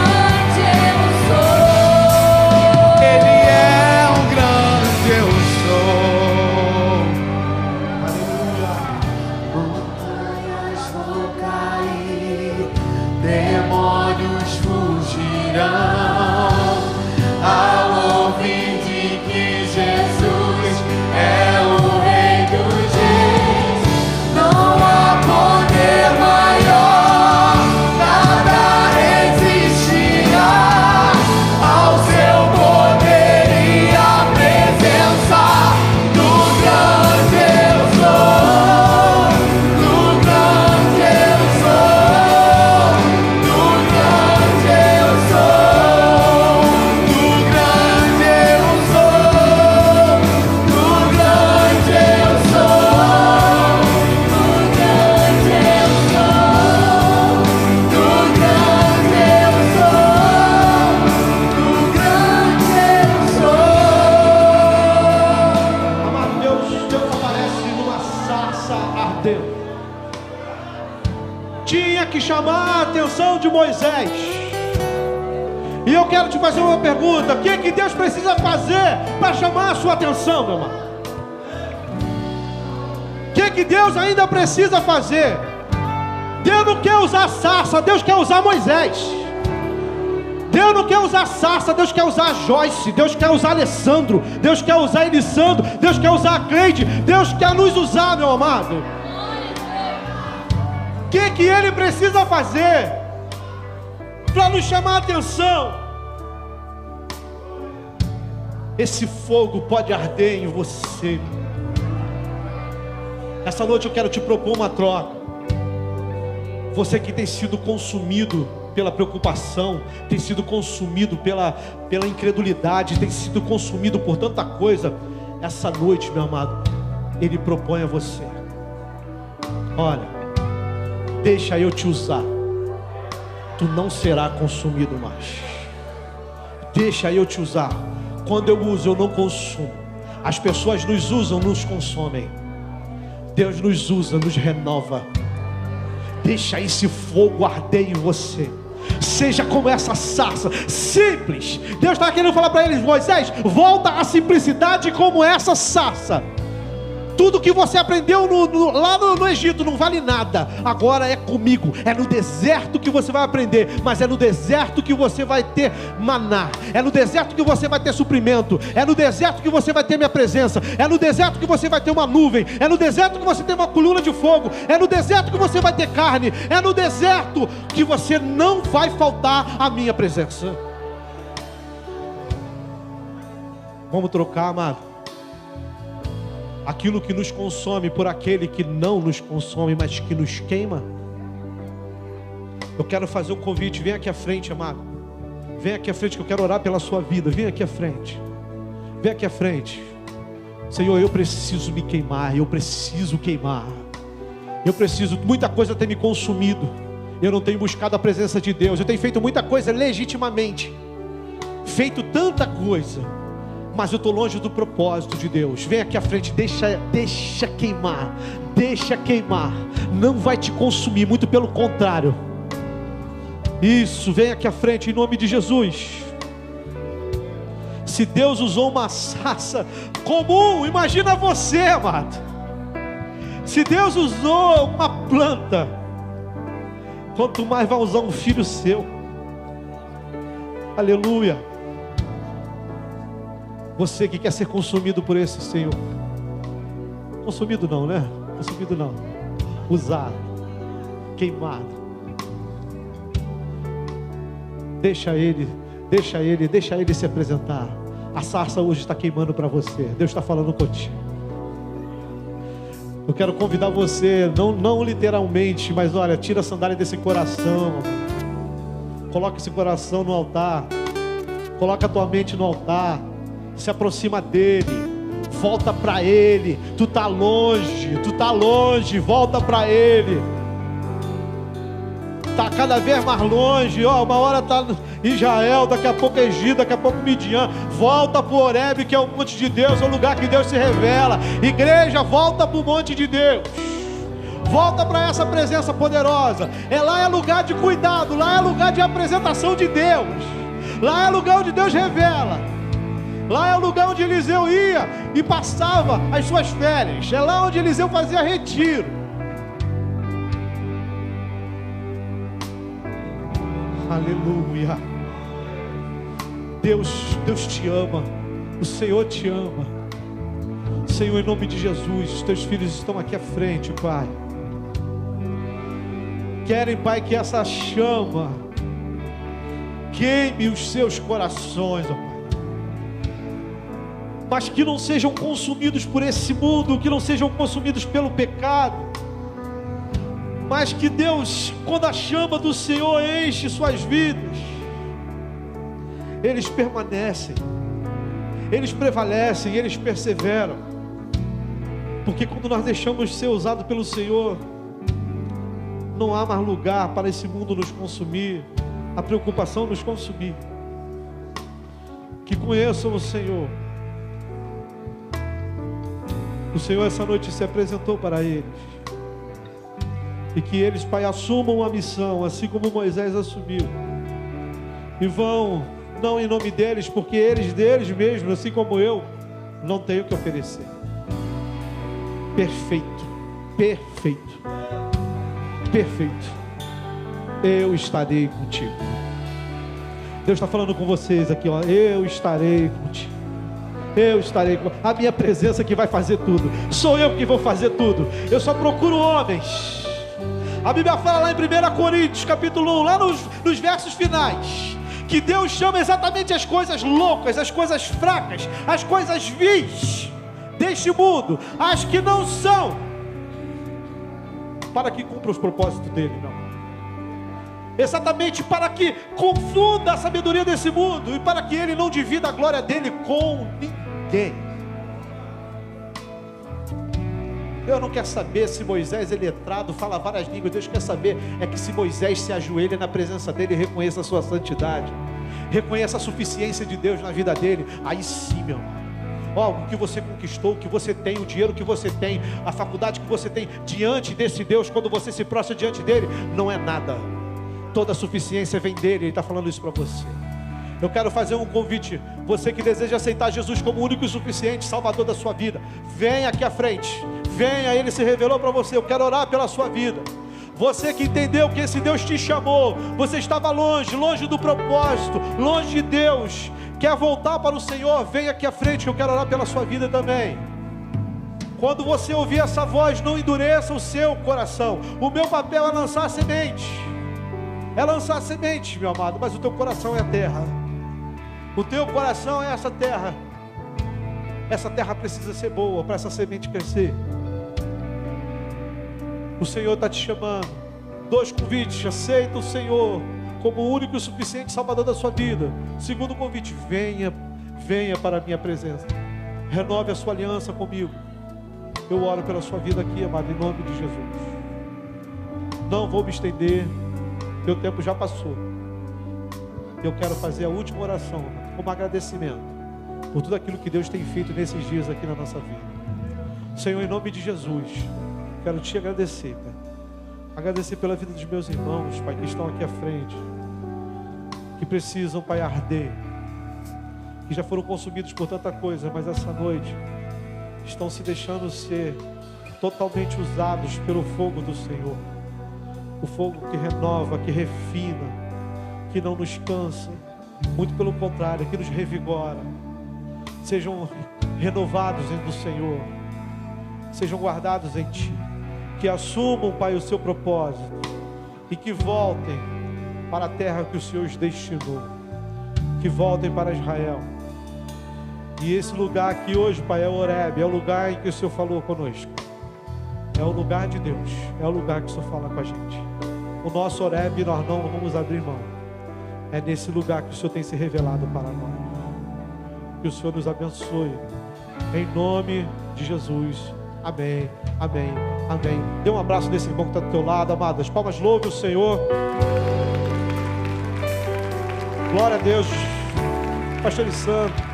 Grande eu sou. Ele é o grande eu sou. Aleluia. Montanhas vão cair, demônios fugirão ao ouvir de que Jesus é o Rei dos Reis. Não há poder maior, nada resistirá ao seu poder e à presença do grande eu sou, do grande eu sou, do grande eu sou, do grande eu sou, do grande eu sou, do grande eu sou, do grande eu sou, do grande eu sou. Amado Deus, Deus aparece numa sarça ardendo. tinha que chamar a atenção de Moisés. E eu quero te fazer uma pergunta: o que Deus precisa fazer para chamar a sua atenção, meu irmão? O que Deus ainda precisa fazer? Deus não quer usar sarça, Deus quer usar Moisés. Deus não quer usar sarça, Deus quer usar Joyce, Deus quer usar Alessandro, Deus quer usar Elisandro, Deus quer usar a Cleide, Deus quer nos usar, meu amado. O que Ele precisa fazer para nos chamar a atenção? Esse fogo pode arder em você. Essa noite eu quero te propor uma troca. Você que tem sido consumido pela preocupação, tem sido consumido pela incredulidade, tem sido consumido por tanta coisa, essa noite, meu amado, Ele propõe a você: olha, deixa eu te usar, tu não será consumido mais. Deixa eu te usar. Quando eu uso, eu não consumo. As pessoas nos usam, nos consomem. Deus nos usa, nos renova. Deixa esse fogo arder em você. Seja como essa sarça, simples. Deus está querendo falar para eles: Moisés, volta à simplicidade como essa sarça. Tudo que você aprendeu lá no Egito não vale nada. Agora é comigo. É no deserto que você vai aprender. Mas é no deserto que você vai ter maná. É no deserto que você vai ter suprimento. É no deserto que você vai ter minha presença. É no deserto que você vai ter uma nuvem. É no deserto que você tem uma coluna de fogo. É no deserto que você vai ter carne. É no deserto que você não vai faltar a minha presença. Vamos trocar, amado, aquilo que nos consome por aquele que não nos consome, mas que nos queima. Eu quero fazer um convite. Vem aqui à frente, amado. Vem aqui à frente que eu quero orar pela sua vida. Vem aqui à frente. Vem aqui à frente. Senhor, eu preciso me queimar. Eu preciso queimar. Eu preciso. Muita coisa tem me consumido. Eu não tenho buscado a presença de Deus. Eu tenho feito muita coisa legitimamente. Feito tanta coisa, mas eu estou longe do propósito de Deus. Vem aqui à frente, deixa queimar. Deixa queimar. Não vai te consumir, muito pelo contrário. Isso, vem aqui à frente em nome de Jesus. Se Deus usou uma sarça comum, imagina você, amado. Se Deus usou uma planta, quanto mais vai usar um filho seu. Aleluia. Você que quer ser consumido por esse Senhor. Consumido não, né? Consumido não. Usado. Queimado. Deixa Ele se apresentar. A sarça hoje está queimando para você. Deus está falando contigo. Eu quero convidar você, não literalmente, mas olha, tira a sandália desse coração. Coloca esse coração no altar. Coloca a tua mente no altar. Se aproxima dele, volta para ele. Tu tá longe, volta para ele. Tá cada vez mais longe, uma hora tá em Israel, daqui a pouco é Egito, daqui a pouco Midian. Volta para o Horebe, que é o monte de Deus, é o lugar que Deus se revela. Igreja, volta para o monte de Deus. Volta para essa presença poderosa. Lá é lugar de cuidado, lá é lugar de apresentação de Deus. Lá é lugar onde Deus revela. Lá é o lugar onde Eliseu ia e passava as suas férias. É lá onde Eliseu fazia retiro. Aleluia. Deus te ama. O Senhor te ama. Senhor, em nome de Jesus, os teus filhos estão aqui à frente, Pai. Querem, Pai, que essa chama queime os seus corações, ó Pai. Mas que não sejam consumidos por esse mundo, que não sejam consumidos pelo pecado, mas que Deus, quando a chama do Senhor enche suas vidas, eles permanecem, eles prevalecem, eles perseveram, porque quando nós deixamos ser usados pelo Senhor, não há mais lugar para esse mundo nos consumir, a preocupação nos consumir. Que conheçam o Senhor. O Senhor essa noite se apresentou para eles. E que eles, Pai, assumam a missão, assim como Moisés assumiu. E vão, não em nome deles, porque eles deles mesmos, assim como eu, não têm o que oferecer. Perfeito, perfeito, perfeito. Eu estarei contigo. Deus está falando com vocês aqui, ó. Eu estarei contigo. Eu estarei com a minha presença que vai fazer tudo. Sou eu que vou fazer tudo. Eu só procuro homens. A Bíblia fala lá em 1 Coríntios capítulo 1, lá nos versos finais, que Deus chama exatamente as coisas loucas, as coisas fracas, as coisas vis deste mundo, as que não são, para que cumpra os propósitos dele, não. Exatamente para que confunda a sabedoria desse mundo e para que ele não divida a glória dele com ninguém. Deus não quer saber se Moisés é letrado, fala várias línguas. Deus quer saber é que se Moisés se ajoelha na presença dele e reconheça a sua santidade, reconheça a suficiência de Deus na vida dele, aí sim, meu irmão. O que você conquistou, o que você tem, o dinheiro que você tem, a faculdade que você tem, diante desse Deus, quando você se prostra diante dele, não é nada. Toda a suficiência vem dele. Ele está falando isso para você. Eu quero fazer um convite. Você que deseja aceitar Jesus como o único e suficiente Salvador da sua vida, venha aqui à frente. Venha, Ele se revelou para você. Eu quero orar pela sua vida. Você que entendeu que esse Deus te chamou, você estava longe do propósito, longe de Deus, quer voltar para o Senhor, venha aqui à frente que eu quero orar pela sua vida também. Quando você ouvir essa voz, não endureça o seu coração. O meu papel é lançar a semente. É lançar a semente, meu amado, mas o teu coração é a terra. O teu coração é essa terra. Essa terra precisa ser boa para essa semente crescer. O Senhor está te chamando. 2 convites: aceita o Senhor como o único e suficiente Salvador da sua vida. 2º convite: venha para a minha presença. Renove a sua aliança comigo. Eu oro pela sua vida aqui, amado, em nome de Jesus. Não vou me estender. Meu tempo já passou. Eu quero fazer a última oração como agradecimento por tudo aquilo que Deus tem feito nesses dias aqui na nossa vida. Senhor, em nome de Jesus, quero te agradecer, Pai. Agradecer pela vida dos meus irmãos, Pai, que estão aqui à frente, que precisam, Pai, arder, que já foram consumidos por tanta coisa, mas essa noite estão se deixando ser totalmente usados pelo fogo do Senhor. O fogo que renova, que refina, que não nos cansa, muito pelo contrário, que nos revigora. Sejam renovados no Senhor, sejam guardados em Ti, que assumam, Pai, o seu propósito e que voltem para a terra que o Senhor os destinou, que voltem para Israel. E esse lugar aqui hoje, Pai, é o Horebe, é o lugar em que o Senhor falou conosco. É o lugar de Deus, é o lugar que o Senhor fala com a gente. O nosso Horebe nós não vamos abrir mão. É nesse lugar que o Senhor tem se revelado para nós. Que o Senhor nos abençoe. Em nome de Jesus. Amém, amém, amém. Dê um abraço nesse irmão que está do teu lado, amado. As palmas, louve o Senhor. Glória a Deus. Pastor Santo.